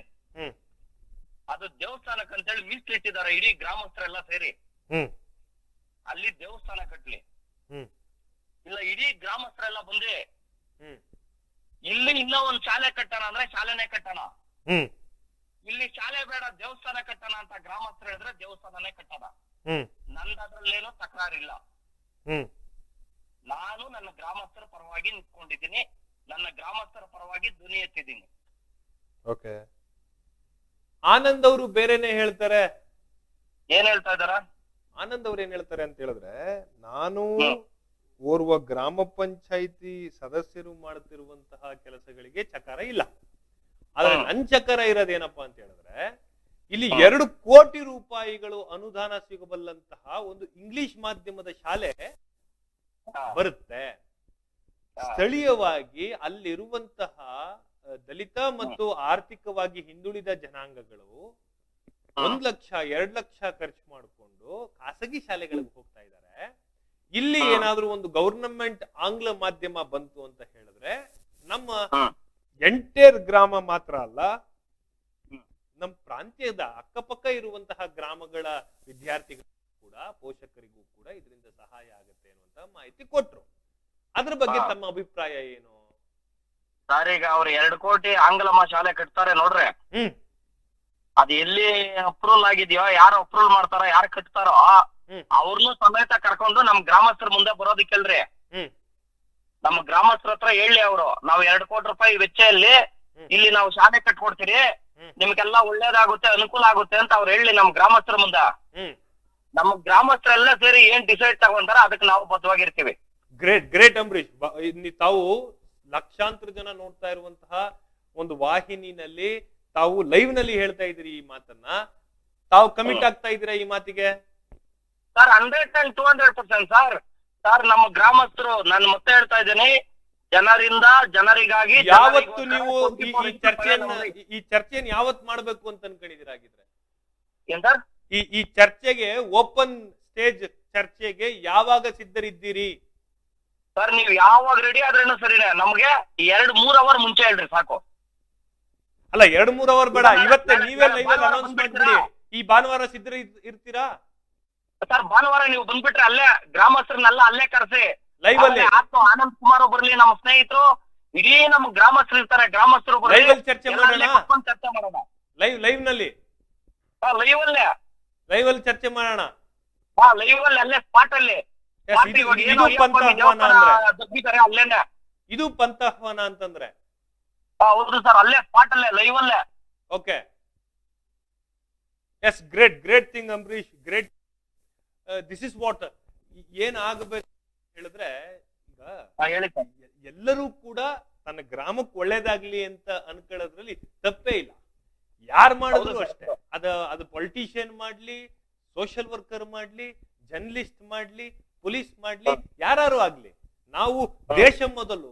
ಅದು ದೇವಸ್ಥಾನಕ್ಕಂತೇಳಿ ಮೀಸಲಿಟ್ಟಿದ್ದಾರೆ ಇಡೀ ಗ್ರಾಮಸ್ಥರೆಲ್ಲ ಸೇರಿ. ಅಲ್ಲಿ ದೇವಸ್ಥಾನ ಕಟ್ಲಿ. ಇಲ್ಲ ಇಡೀ ಗ್ರಾಮಸ್ಥರೆಲ್ಲ ಬಂದಿ ಇಲ್ಲಿ ಇನ್ನೂ ಒಂದ್ ಶಾಲೆ ಕಟ್ಟಣ ಅಂದ್ರೆ ಶಾಲೆನೇ ಕಟ್ಟಣ. ಇಲ್ಲಿ ಶಾಲೆ ಬೇಡ ದೇವಸ್ಥಾನ ಕಟ್ಟಣ ಅಂತ ಗ್ರಾಮಸ್ಥರು ಹೇಳಿದ್ರೆ ದೇವಸ್ಥಾನನೇ ಕಟ್ಟಣ. ನಂದದ್ರಲ್ಲೇನು ತಕರಾರಿಲ್ಲ. ನಾನು ನನ್ನ ಗ್ರಾಮಸ್ಥರ ಪರವಾಗಿ ನಿಂತ್ಕೊಂಡಿದ್ದೀನಿ, ನನ್ನ ಗ್ರಾಮಸ್ಥರ ಪರವಾಗಿ ಧ್ವನಿ ಎತ್ತಿದ್ದೀನಿ. ಓಕೆ, ಆನಂದ್ ಅವರು ಬೇರೆನೆ ಹೇಳ್ತಾರೆ. ಏನ್ ಹೇಳ್ತಾ ಇದಾರ? ಆನಂದ್ ಅವ್ರು ಏನ್ ಹೇಳ್ತಾರೆ ಅಂತ ಹೇಳಿದ್ರೆ, ನಾನು ಓರ್ವ ಗ್ರಾಮ ಪಂಚಾಯಿತಿ ಸದಸ್ಯರು ಮಾಡುತ್ತಿರುವಂತಹ ಕೆಲಸಗಳಿಗೆ ಚಕಾರ ಇಲ್ಲ, ಆದ್ರೆ ನನ್ ಚಕಾರ ಇರೋದೇನಪ್ಪಾ ಅಂತ ಹೇಳಿದ್ರೆ, ಇಲ್ಲಿ 2 ಕೋಟಿ ರೂಪಾಯಿಗಳು ಅನುದಾನ ಸಿಗಬಲ್ಲಂತಹ ಒಂದು ಇಂಗ್ಲಿಷ್ ಮಾಧ್ಯಮದ ಶಾಲೆ ಬರುತ್ತೆ. ಸ್ಥಳೀಯವಾಗಿ ಅಲ್ಲಿರುವಂತಹ ದಲಿತ ಮತ್ತು ಆರ್ಥಿಕವಾಗಿ ಹಿಂದುಳಿದ ಜನಾಂಗಗಳು 1 ಲಕ್ಷ 2 ಲಕ್ಷ ಖರ್ಚು ಮಾಡಿಕೊಂಡು ಖಾಸಗಿ ಶಾಲೆಗಳಿಗೆ ಹೋಗ್ತಾ ಇದ್ದಾರೆ. ಇಲ್ಲಿ ಏನಾದ್ರೂ ಒಂದು ಗವರ್ನಮೆಂಟ್ ಆಂಗ್ಲ ಮಾಧ್ಯಮ ಬಂತು ಅಂತ ಹೇಳಿದ್ರೆ ನಮ್ಮ ಎಂಟೇರ್ ಗ್ರಾಮ ಮಾತ್ರ ಅಲ್ಲ, ನಮ್ಮ ಪ್ರಾಂತ್ಯದ ಅಕ್ಕಪಕ್ಕ ಇರುವಂತಹ ಗ್ರಾಮಗಳ ವಿದ್ಯಾರ್ಥಿಗಳು ಕೂಡ, ಪೋಷಕರಿಗೂ ಕೂಡ ಇದರಿಂದ ಸಹಾಯ ಆಗುತ್ತೆ ಅನ್ನುವಂತ ಮಾಹಿತಿ ಕೊಟ್ರು. ಅದ್ರ ಬಗ್ಗೆ ತಮ್ಮ ಅಭಿಪ್ರಾಯ ಏನು? ಸರ್ ಈಗ ಅವ್ರು 2 ಕೋಟಿ ಆಂಗ್ಲಮ ಶಾಲೆ ಕಟ್ತಾರೆ ನೋಡ್ರಿ, ಅದು ಎಲ್ಲಿ ಅಪ್ರೂವಲ್ ಆಗಿದ್ಯೋ, ಯಾರು ಅಪ್ರೂವಲ್ ಮಾಡ್ತಾರೋ, ಯಾರು ಕಟ್ತಾರೋ ಅವ್ರನ್ನು ಸಮೇತ ಕರ್ಕೊಂಡು ನಮ್ ಗ್ರಾಮಸ್ಥರ ಮುಂದೆ ಬರೋದಿಕ್ಕಲ್ರಿ. ನಮ್ಮ ಗ್ರಾಮಸ್ಥರ ಹತ್ರ ಹೇಳಿ ಅವರು, ನಾವು 2 ಕೋಟಿ ರೂಪಾಯಿ ವೆಚ್ಚದಲ್ಲಿ ಇಲ್ಲಿ ನಾವು ಶಾಲೆ ಕಟ್ಕೊಡ್ತೀರಿ, ನಿಮ್ಗೆಲ್ಲ ಒಳ್ಳೇದಾಗುತ್ತೆ, ಅನುಕೂಲ ಆಗುತ್ತೆ ಅಂತ ಅವ್ರು ಹೇಳಿ ನಮ್ ಗ್ರಾಮಸ್ಥರ ಮುಂದೆ. ನಮ್ಮ ಗ್ರಾಮಸ್ಥರೆಲ್ಲ ಸೇರಿ ಏನ್ ಡಿಸೈಡ್ ತಗೊಂತಾರ ಅದಕ್ಕೆ ನಾವು ಬದ್ಧವಾಗಿರ್ತೀವಿ. ಗ್ರೇಟ್ ಗ್ರೇಟ್ ಅಂಬರೀಷ್, ತಾವು ಲಕ್ಷಾಂತರ ಜನ ನೋಡ್ತಾ ಇರುವಂತಹ ಒಂದು ವಾಹಿನಿನಲ್ಲಿ ತಾವು ಲೈವ್ ನಲ್ಲಿ ಹೇಳ್ತಾ ಇದ್ದೀರಿ ಈ ಮಾತನ್ನ. ತಾವು ಕಮಿಟ್ ಆಗ್ತಾ ಇದ್ದೀರಾ ಈ ಮಾತಿಗೆ? Sir 100 and 200% sir. ಸರ್ ನಮ್ಮ ಗ್ರಾಮಸ್ಥರು, ನಾನು ಮತ್ತೆ ಹೇಳ್ತಾ ಇದ್ದೀನಿ, ಜನರಿಂದ ಜನರಿಗಾಗಿ. ಯಾವತ್ತು ನೀವು ಈ ಚರ್ಚೆಯನ್ನು ಯಾವತ್ ಮಾಡ್ಬೇಕು ಅಂತ ಅನ್ಕೊಂಡಿದ್ದೀರಾ? ಆಗಿದ್ರೆ ಏನ್ ಸರ್? ಈ ಚರ್ಚೆಗೆ ಓಪನ್ ಸ್ಟೇಜ್ ಚರ್ಚೆಗೆ ಯಾವಾಗ ಸಿದ್ಧರಿದ್ದೀರಿ? ಸರ್ ನೀವು ಯಾವಾಗ ರೆಡಿ ಆದ್ರೇನು ಸರಿನೇ, ನಮ್ಗೆ 2-3 ಅವರ್ ಮುಂಚೆ ಹೇಳ್ರಿ ಸಾಕು. ಅಲ್ಲ 2-3 ಅವರ್ ಬೇಡ, ಇವತ್ತೇ ನೀವೇ ಲೈವ್ ಅಲ್ಲಿ ಅನೌನ್ಸ್ ಮಾಡ್ಬಿಡಿ. ಈ ಭಾನುವಾರ ಸಿದ್ಧ ಇರ್ತೀರಾ? ಸರ್ ಭಾನುವಾರ ನೀವು ಬಂದ್ಬಿಟ್ರೆ ಅಲ್ಲೇ ಗ್ರಾಮಸ್ಥರನ್ನೆಲ್ಲ ಅಲ್ಲೇ ಕರೆಸಿ ಲೈವ್ ಅಲ್ಲಿ ಆನಂದ್ ಕುಮಾರ್ ಬರ್ಲಿ, ನಮ್ಮ ಸ್ನೇಹಿತರು ಇಡೀ ನಮ್ ಗ್ರಾಮಸ್ಥರು ಇರ್ತಾರೆ, ಗ್ರಾಮಸ್ಥರು ಲೈವ್ ಅಲ್ಲಿ ಚರ್ಚೆ ಮಾಡೋಣ. ಚರ್ಚೆ ಮಾಡೋಣ ಲೈವ್ ನಲ್ಲಿ ಲೈವ್ ಅಲ್ಲೇ ಲೈವ್ ಅಲ್ಲಿ ಚರ್ಚೆ ಮಾಡೋಣ. ಲೈವ್ ಅಲ್ಲಿ ಅಲ್ಲೇ ಸ್ಪಾಟ್ ಅಲ್ಲಿ ಇದು ಪಂಥಾಹ್ವಾನ ಅಂದ್ರೆ ಅಲ್ಲೇನೆ. ಇದು ಪಂಥಾಹ್ವಾನ ಅಂತಂದ್ರೆ ಹೌದು ಸರ್, ಅಲ್ಲೇ ಸ್ಪಾಟ್ ಅಲ್ಲೇ ಲೈವ್ ಅಲ್ಲೇ. Okay, yes, great thing Ambarish, great. This is what ಏನ್ ಆಗಬೇಕು ಹೇಳಿದ್ರೆ, ಈಗ ಹೇಳಿ ಸರ್. ಎಲ್ಲರೂ ಕೂಡ ತನ್ನ ಗ್ರಾಮಕ್ಕೆ ಒಳ್ಳೇದಾಗ್ಲಿ ಅಂತ ಅನ್ಕೊಳ್ಳೋದ್ರಲ್ಲಿ ತಪ್ಪೇ ಇಲ್ಲ. ಯಾರು ಮಾಡಿದ್ರು ಅಷ್ಟೇ, ಅದು ಪೊಲಿಟಿಷಿಯನ್ ಮಾಡ್ಲಿ, ಸೋಷಿಯಲ್ ವರ್ಕರ್ ಮಾಡ್ಲಿ, ಜರ್ನಲಿಸ್ಟ್ ಮಾಡ್ಲಿ, ಪೊಲೀಸ್ ಮಾಡ್ಲಿ, ಯಾರು ಆಗ್ಲಿ, ನಾವು ದೇಶ ಮೊದಲು,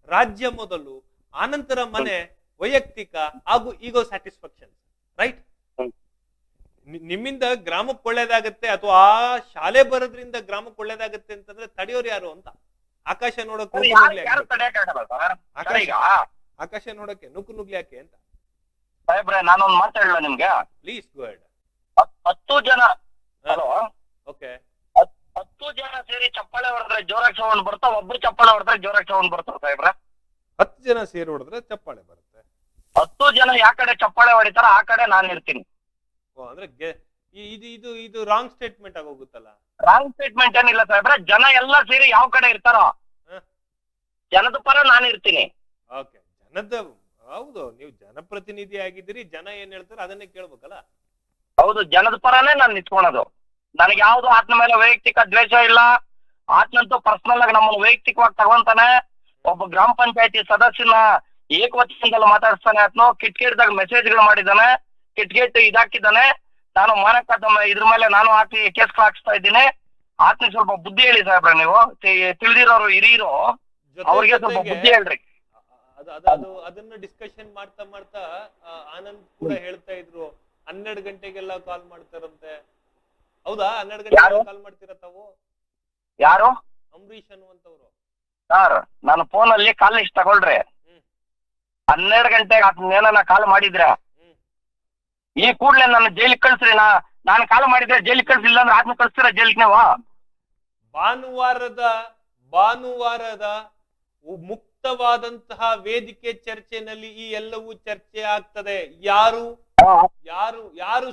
ರಾಜ್ಯ ಮೊದಲು, ಆನಂತರ ಮನೆ, ವೈಯಕ್ತಿಕ ಹಾಗೂ ಈಗೋ ಸ್ಯಾಟಿಸ್ಫ್ಯಾಕ್ಷನ್, ರೈಟ್? ನಿಮ್ಮಿಂದ ಗ್ರಾಮಕ್ಕೆ ಒಳ್ಳೇದಾಗತ್ತೆ ಅಥವಾ ಆ ಶಾಲೆ ಬರೋದ್ರಿಂದ ಗ್ರಾಮಕ್ಕೆ ಒಳ್ಳೇದಾಗತ್ತೆ ಅಂತಂದ್ರೆ ತಡೆಯೋರು ಯಾರು ಅಂತ. ಆಕಾಶ ನೋಡೋಕೆ ಆಕಾಶ ನೋಡಕ್ಕೆ ನುಗ್ಲಿ ಯಾಕೆ ಅಂತ. ಸಾಹೇಬ್ರೆ ನಾನೊಂದ್ ಮಾತು ಹೇಳ ನಿಮ್ಗೆ, ಪ್ಲೀಸ್ ಗೋ ಹೆಡ್. 10 ಜನ, ಹಲೋ, ಓಕೆ, 10 ಜನ ಸೇರಿ ಚಪ್ಪಾಳೆ ಹೊಡೆದ್ರೆ ಜೋರಾಗಿ ಸೌಂಡ್ ಬರ್ತಾವ, ಒಬ್ರು ಚಪ್ಪಾಳೆ ಹೊಡೆದ್ರೆ ಜೋರಾಗಿ ಸೌಂಡ್ ಬರ್ತಾವ ಸಾಹೇಬ್ರೆ. 10 ಜನ ಸೇರಿ ಹೊಡೆದ್ರೆ ಚಪ್ಪಾಳೆ ಬರುತ್ತೆ. 10 ಜನ ಯಾ ಕಡೆ ಚಪ್ಪಾಳೆ ಹೊಡಿತಾರ ಆ ಕಡೆ ನಾನು ಇರ್ತೀನಿ. ಅಂದ್ರೆ ಇದು ರಾಂಗ್ ಸ್ಟೇಟ್ಮೆಂಟ್ ಆಗೋಗುತ್ತಲ್ಲ. ರಾಂಗ್ ಸ್ಟೇಟ್ಮೆಂಟ್ ಏನಿಲ್ಲ ಸಾಹೇಬ್ರೆ, ಜನ ಎಲ್ಲ ಸೇರಿ ಯಾವ ಕಡೆ ಇರ್ತಾರೋ ಜನದ ಪರ ನಾನು ಇರ್ತೀನಿ. ಓಕೆ, ಜನದ, ಹೌದು, ನೀವು ಜನಪ್ರತಿನಿಧಿ ಆಗಿದ್ದೀರಿ, ಜನ ಏನ್ ಹೇಳ್ತಾರೆ ಅದನ್ನೇ ಕೇಳ್ಬೇಕಲ್ಲ. ಹೌದು, ಜನದ ಪರನೇ ನಾನು ನಿಂತ್ಕೊಳೋದು. ನನಗೆ ಯಾವ್ದು ಆತನ ಮೇಲೆ ವೈಯಕ್ತಿಕ ದ್ವೇಷ ಇಲ್ಲ. ಆತನಂತೂ ಪರ್ಸನಲ್ ಆಗಿ ನಮ್ಮನ್ನು ವೈಯಕ್ತಿಕವಾಗಿ ತಗೊಂತಾನೆ. ಒಬ್ಬ ಗ್ರಾಮ ಪಂಚಾಯತಿ ಸದಸ್ಯನ ಏಕವಚನದಲ್ಲಿ ಮಾತಾಡಿಸ್ತಾನೆ. ಆತನು ಕಿಟ್ಕಿಟ್ದಾಗ ಮೆಸೇಜ್ಗಳು ಮಾಡಿದ್ದಾನೆ, ಕಿಟ್ಕಿಟ್ ಇದಾಕಿದ್ದಾನೆ. ನಾನು ಮಾನಕದಮ್ಮ ಇದ್ರ ಮೇಲೆ ನಾನು ಹಾಕಿ ಕೇಸ್ ಹಾಕ್ಸ್ತಾ ಇದ್ದೀನಿ. ಆತನಿಗೆ ಸ್ವಲ್ಪ ಬುದ್ಧಿ ಹೇಳಿ ಸಾಹೇಬ್ರ, ನೀವು ತಿಳಿದಿರೋರು ಹಿರಿಯರು, ಅವ್ರಿಗೆ ಸ್ವಲ್ಪ ಬುದ್ಧಿ ಹೇಳ್ರಿ. ಅದನ್ನ ಡಿಸ್ಕಷನ್ ಮಾಡ್ತಾ ಆನಂದ್ ಕೂಡ ಹೇಳ್ತಾ ಇದ್ರು 12 ಗಂಟೆಗೆಲ್ಲ ಕಾಲ್ ಮಾಡ್ತಾರಂತೆ. ಹೌದಾ? 12 ಗಂಟೆಗೆ ಕಾಲ್ ಮಾಡ್ತೀರಾ ತಾವು? ಯಾರು? ಅಂಬರೀಶ್ ಅನ್ನುವಂತವ್ರು. ಸರ್ ನಾನು ಫೋನ್ ಅಲ್ಲಿ ಕಾಲ್ ಲಿಸ್ಟ್ ತಗೊಳ್ರಿ. 12 ಗಂಟೆಗೆ ಏನಾನ ಕಾಲ್ ಮಾಡಿದ್ರೆ ಈ ಕೂಡ್ಲೆ ನನ್ನ ಜೈಲಿಗೆ ಕಳ್ಸ್ರಿ. ನಾನು ಕಾಲ್ ಮಾಡಿದ್ರೆ ಜೈಲಿಗೆ ಕಳ್ಸಿಲ್ಲ ಅಂದ್ರೆ ಆತ್ಮ ಕಳ್ಸ್ತೀರ ಜೈಲಿಗೆ ನೀವು? ಭಾನುವಾರದ ಮುಕ್ತವಾದಂತಹ ವೇದಿಕೆ ಚರ್ಚೆನಲ್ಲಿ ಈ ಎಲ್ಲವೂ ಚರ್ಚೆ ಆಗ್ತದೆ. ಯಾರು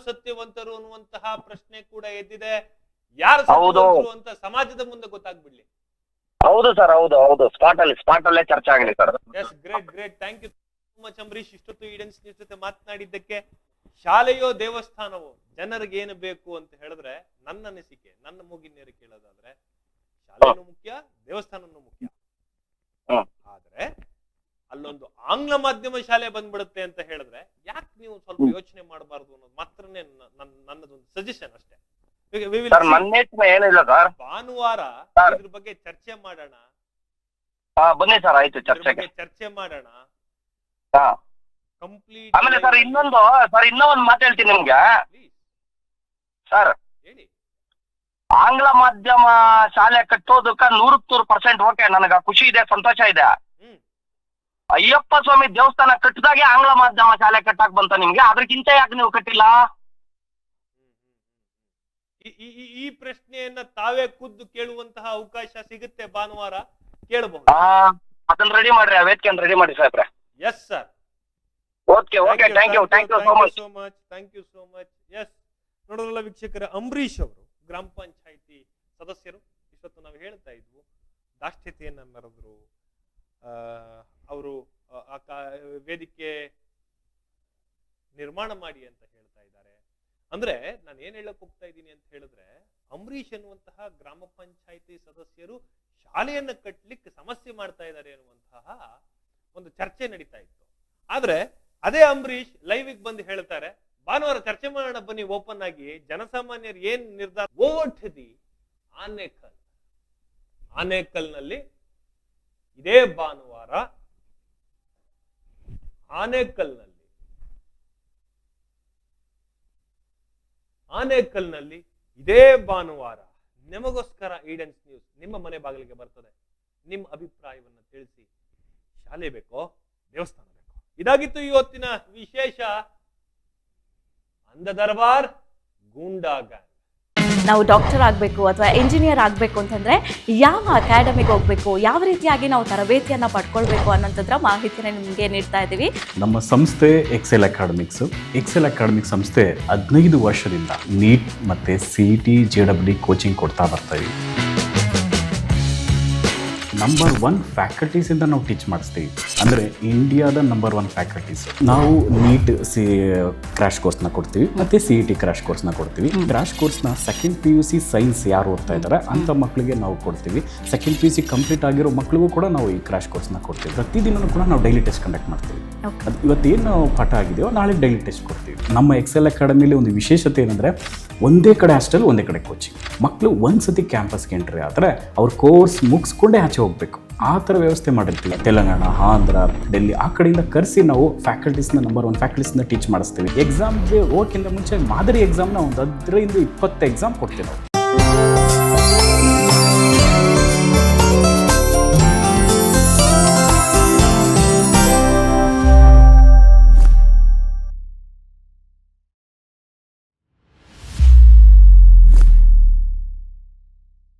ಸತ್ಯವಂತರು ಅನ್ನುವಂತಹ ಪ್ರಶ್ನೆ ಕೂಡ ಎದ್ದಿದೆ. ಯಾರು ಸತ್ಯವಂತರು ಅಂತ ಸಮಾಜದ ಮುಂದೆ ಗೊತ್ತಾಗ್ಬಿಡ್ಲಿ. ಹೌದು ಸರ್, ಹೌದು, ಸ್ಪಾಟ್ ಅಲ್ಲೇ ಚರ್ಚೆ ಆಗಲಿ sir. Yes, great. Thank you so much Ambarish, ಇಷ್ಟೊತ್ತು ಈಡನ್ಸ್ ನ್ಯೂಸ್ ಜೊತೆ ಮಾತನಾಡಿದ್ದಕ್ಕೆ. ಶಾಲೆಯೋ ದೇವಸ್ಥಾನವೋ, ಜನರಿಗೆ ಏನು ಬೇಕು ಅಂತ ಹೇಳಿದ್ರೆ, ನನ್ನ ಅನಿಸಿಕೆ, ನನ್ನ ಮೂಗಿನೇರಿ ಕೇಳೋದಾದ್ರೆ, ಶಾಲೆನೂ ಮುಖ್ಯ, ದೇವಸ್ಥಾನನೂ ಮುಖ್ಯ. ಆದ್ರೆ ಅಲ್ಲೊಂದು ಆಂಗ್ಲ ಮಾಧ್ಯಮ ಶಾಲೆ ಬಂದ್ಬಿಡುತ್ತೆ ಅಂತ ಹೇಳಿದ್ರೆ ಯಾಕೆ ನೀವು ಸ್ವಲ್ಪ ಯೋಚನೆ ಮಾಡಬಾರ್ದು ಅನ್ನೋದು ಮಾತ್ರನೇ ನನ್ನದೊಂದು ಸಜೆಷನ್ ಅಷ್ಟೇ. ಭಾನುವಾರ ಇದ್ರ ಬಗ್ಗೆ ಚರ್ಚೆ ಮಾಡೋಣ. ಬನ್ನಿ ಸರ್, ಆಯ್ತು, ಚರ್ಚೆ ಮಾಡೋಣ ಕಂಪ್ಲೀಟ್. ಆಮೇಲೆ ಸರ್ ಇನ್ನೊಂದು ಮಾತು ಹೇಳ್ತೀನಿ ನಿಮ್ಗೆ ಸರ್. ಹೇಳಿ. ಆಂಗ್ಲ ಮಾಧ್ಯಮ ಶಾಲೆ ಕಟ್ಟೋದಕ್ಕ 100% ಓಕೆ, ನನಗ ಖುಷಿ ಇದೆ, ಸಂತೋಷ ಇದೆ. ಅಯ್ಯಪ್ಪ ಸ್ವಾಮಿ ದೇವಸ್ಥಾನ ಕಟ್ಟಿದಾಗೆ ಆಂಗ್ಲ ಮಾಧ್ಯಮ ಶಾಲೆ ಕಟ್ಟಾಕ್ ಬಂತ ನಿಮ್ಗೆ? ಅದಕ್ಕಿಂತ ಯಾಕೆ ನೀವು ಕಟ್ಟಿಲ್ಲ? ಈ ಪ್ರಶ್ನೆಯನ್ನ ತಾವೇ ಖುದ್ದು ಕೇಳುವಂತಹ ಅವಕಾಶ ಸಿಗುತ್ತೆ ಭಾನುವಾರ, ಕೇಳಬಹುದು. ಅದನ್ನ ರೆಡಿ ಮಾಡ್ರಿ, ಆ ವೇದಿಕೆಯನ್ನು ರೆಡಿ ಮಾಡಿ ಸಾಹೇಬ್ರೆ. Yes sir. Okay, thank you so much. Yes, ನೋಡೋರಲ್ಲ ವೀಕ್ಷಕರ, ಅಂಬರೀಶ್ ಅವರು ಗ್ರಾಮ ಪಂಚಾಯಿತಿ ಸದಸ್ಯರು. ಇಷ್ಟೊತ್ತು ನಾವು ಹೇಳ್ತಾ ಇದ್ವು ದಾಷ್ಟ್ಯತೆಯನ್ನ ಮೆರೆದ್ರು, ಅವರು ವೇದಿಕೆ ನಿರ್ಮಾಣ ಮಾಡಿ ಅಂತ ಹೇಳ್ತಾ ಇದ್ದಾರೆ. ಅಂದ್ರೆ ನಾನು ಏನ್ ಹೇಳಕ್ ಹೋಗ್ತಾ ಇದ್ದೀನಿ ಅಂತ ಹೇಳಿದ್ರೆ, ಅಂಬರೀಶ್ ಅನ್ನುವಂತಹ ಗ್ರಾಮ ಪಂಚಾಯಿತಿ ಸದಸ್ಯರು ಶಾಲೆಯನ್ನ ಕಟ್ಲಿಕ್ಕೆ ಸಮಸ್ಯೆ ಮಾಡ್ತಾ ಇದ್ದಾರೆ ಅನ್ನುವಂತಹ ಒಂದು ಚರ್ಚೆ ನಡೀತಾ ಇತ್ತು. ಆದ್ರೆ ಅದೇ ಅಂಬರೀಶ್ ಲೈವ್ ಬಂದು ಹೇಳ್ತಾರೆ, ಭಾನುವಾರ ಚರ್ಚೆ ಮಾಡೋಣ ಬನ್ನಿ ಓಪನ್ ಆಗಿ, ಜನಸಾಮಾನ್ಯರು ಏನ್ ನಿರ್ಧಾರ. ಓವರ್ಠದಿ ಆನೇಕಲ್ನಲ್ಲಿ ಇದೇ ಭಾನುವಾರ ಆನೇಕಲ್ನಲ್ಲಿ ಇದೇ ಭಾನುವಾರ ನಿಮಗೋಸ್ಕರ ಈಡನ್ಸ್ ನ್ಯೂಸ್ ನಿಮ್ಮ ಮನೆ ಬಾಗಿಲಿಗೆ ಬರ್ತದೆ. ನಿಮ್ಮ ಅಭಿಪ್ರಾಯವನ್ನ ತಿಳಿಸಿ. ಶಾಲೆ ಬೇಕೋ ದೇವಸ್ಥಾನ ಬೇಕೋ? ಇದಾಗಿತ್ತು ಇವತ್ತಿನ ವಿಶೇಷ. ಅಂಧ ದರ್ಬಾರ್ ಗೂಂಡಾ ಗ್ಯಾಂಗ್. ನಾವು ಡಾಕ್ಟರ್ ಆಗಬೇಕು ಅಥವಾ ಇಂಜಿನಿಯರ್ ಆಗಬೇಕು ಅಂತಂದರೆ ಯಾವ ಅಕಾಡೆಮಿಗೆ ಹೋಗಬೇಕು, ಯಾವ ರೀತಿಯಾಗಿ ನಾವು ತರಬೇತಿಯನ್ನು ಪಡ್ಕೊಳ್ಬೇಕು ಅನ್ನೋಂಥದ್ರ ಮಾಹಿತಿನ ನಿಮಗೆ ನೀಡ್ತಾ ಇದ್ದೀವಿ. ನಮ್ಮ ಸಂಸ್ಥೆ ಎಕ್ಸೆಲ್ ಅಕಾಡೆಮಿಕ್ ಸಂಸ್ಥೆ 15 ವರ್ಷದಿಂದ ನೀಟ್ ಮತ್ತು CET JEE ಕೋಚಿಂಗ್ ಕೊಡ್ತಾ ಬರ್ತಾ ಇದ್ದೀವಿ. ನಂಬರ್ 1 ಫ್ಯಾಕಲ್ಟೀಸಿಂದ ನಾವು ಟೀಚ್ ಮಾಡಿಸ್ತೀವಿ. ಅಂದರೆ ಇಂಡಿಯಾದ ನಂಬರ್ 1 ಫ್ಯಾಕಲ್ಟೀಸ್. ನಾವು ನೀಟ್ ಕ್ರ್ಯಾಶ್ ಕೋರ್ಸ್ನ ಕೊಡ್ತೀವಿ ಮತ್ತು CET ಕ್ರ್ಯಾಶ್ ಕೋರ್ಸ್ನ ಕೊಡ್ತೀವಿ. ಕ್ರ್ಯಾಶ್ ಕೋರ್ಸ್ನ ಸೆಕೆಂಡ್ PUC ಸೈನ್ಸ್ ಯಾರು ಓದ್ತಾ ಇದ್ದಾರೆ ಅಂಥ ಮಕ್ಕಳಿಗೆ ನಾವು ಕೊಡ್ತೀವಿ. ಸೆಕೆಂಡ್ PUC ಕಂಪ್ಲೀಟ್ ಆಗಿರೋ ಮಕ್ಕಳಿಗೂ ಕೂಡ ನಾವು ಈ ಕ್ರ್ಯಾಶ್ ಕೋರ್ಸ್ನ ಕೊಡ್ತೀವಿ. ಪ್ರತಿದಿನವೂ ಕೂಡ ನಾವು ಡೈಲಿ ಟೆಸ್ಟ್ ಕಂಡಕ್ಟ್ ಮಾಡ್ತೀವಿ. ಇವತ್ತೇನು ಪಾಠ ಆಗಿದೆಯೋ ನಾಳೆ ಡೈಲಿ ಟೆಸ್ಟ್ ಕೊಡ್ತೀವಿ. ನಮ್ಮ ಎಕ್ಸೆಲ್ ಅಕಾಡೆಮಿಲಿ ಒಂದು ವಿಶೇಷತೆ ಏನಂದರೆ ಒಂದೇ ಕಡೆ ಹಾಸ್ಟೆಲ್, ಒಂದೇ ಕಡೆ ಕೋಚಿಂಗ್. ಮಕ್ಕಳು ಒಂದ್ಸತಿ ಕ್ಯಾಂಪಸ್ಗೆ ಎಂಟ್ರಿ ಆದರೆ ಅವ್ರ ಕೋರ್ಸ್ ಮುಗಿಸ್ಕೊಂಡೇ ಆಚೆ ಹೋಗಬೇಕು. ಆ ಥರ ವ್ಯವಸ್ಥೆ ಮಾಡಿರ್ತೀವಿ. ತೆಲಂಗಾಣ, ಆಂಧ್ರ, ಡೆಲ್ಲಿ ಆ ಕಡೆಯಿಂದ ಕರೆಸಿ ನಾವು ಫ್ಯಾಕಲ್ಟೀಸ್ನ ನಂಬರ್ 1 ಫ್ಯಾಕಲ್ಟೀಸ್ನ ಟೀಚ್ ಮಾಡಿಸ್ತೀವಿ. ಎಕ್ಸಾಮ್ಗೆ ಹೋಗೋಕ್ಕಿಂತ ಮುಂಚೆ ಮಾದರಿ ಎಕ್ಸಾಮ್ನ ಒಂದು 15-20 ಎಕ್ಸಾಮ್ ಕೊಡ್ತೀವಿ ನಾವು.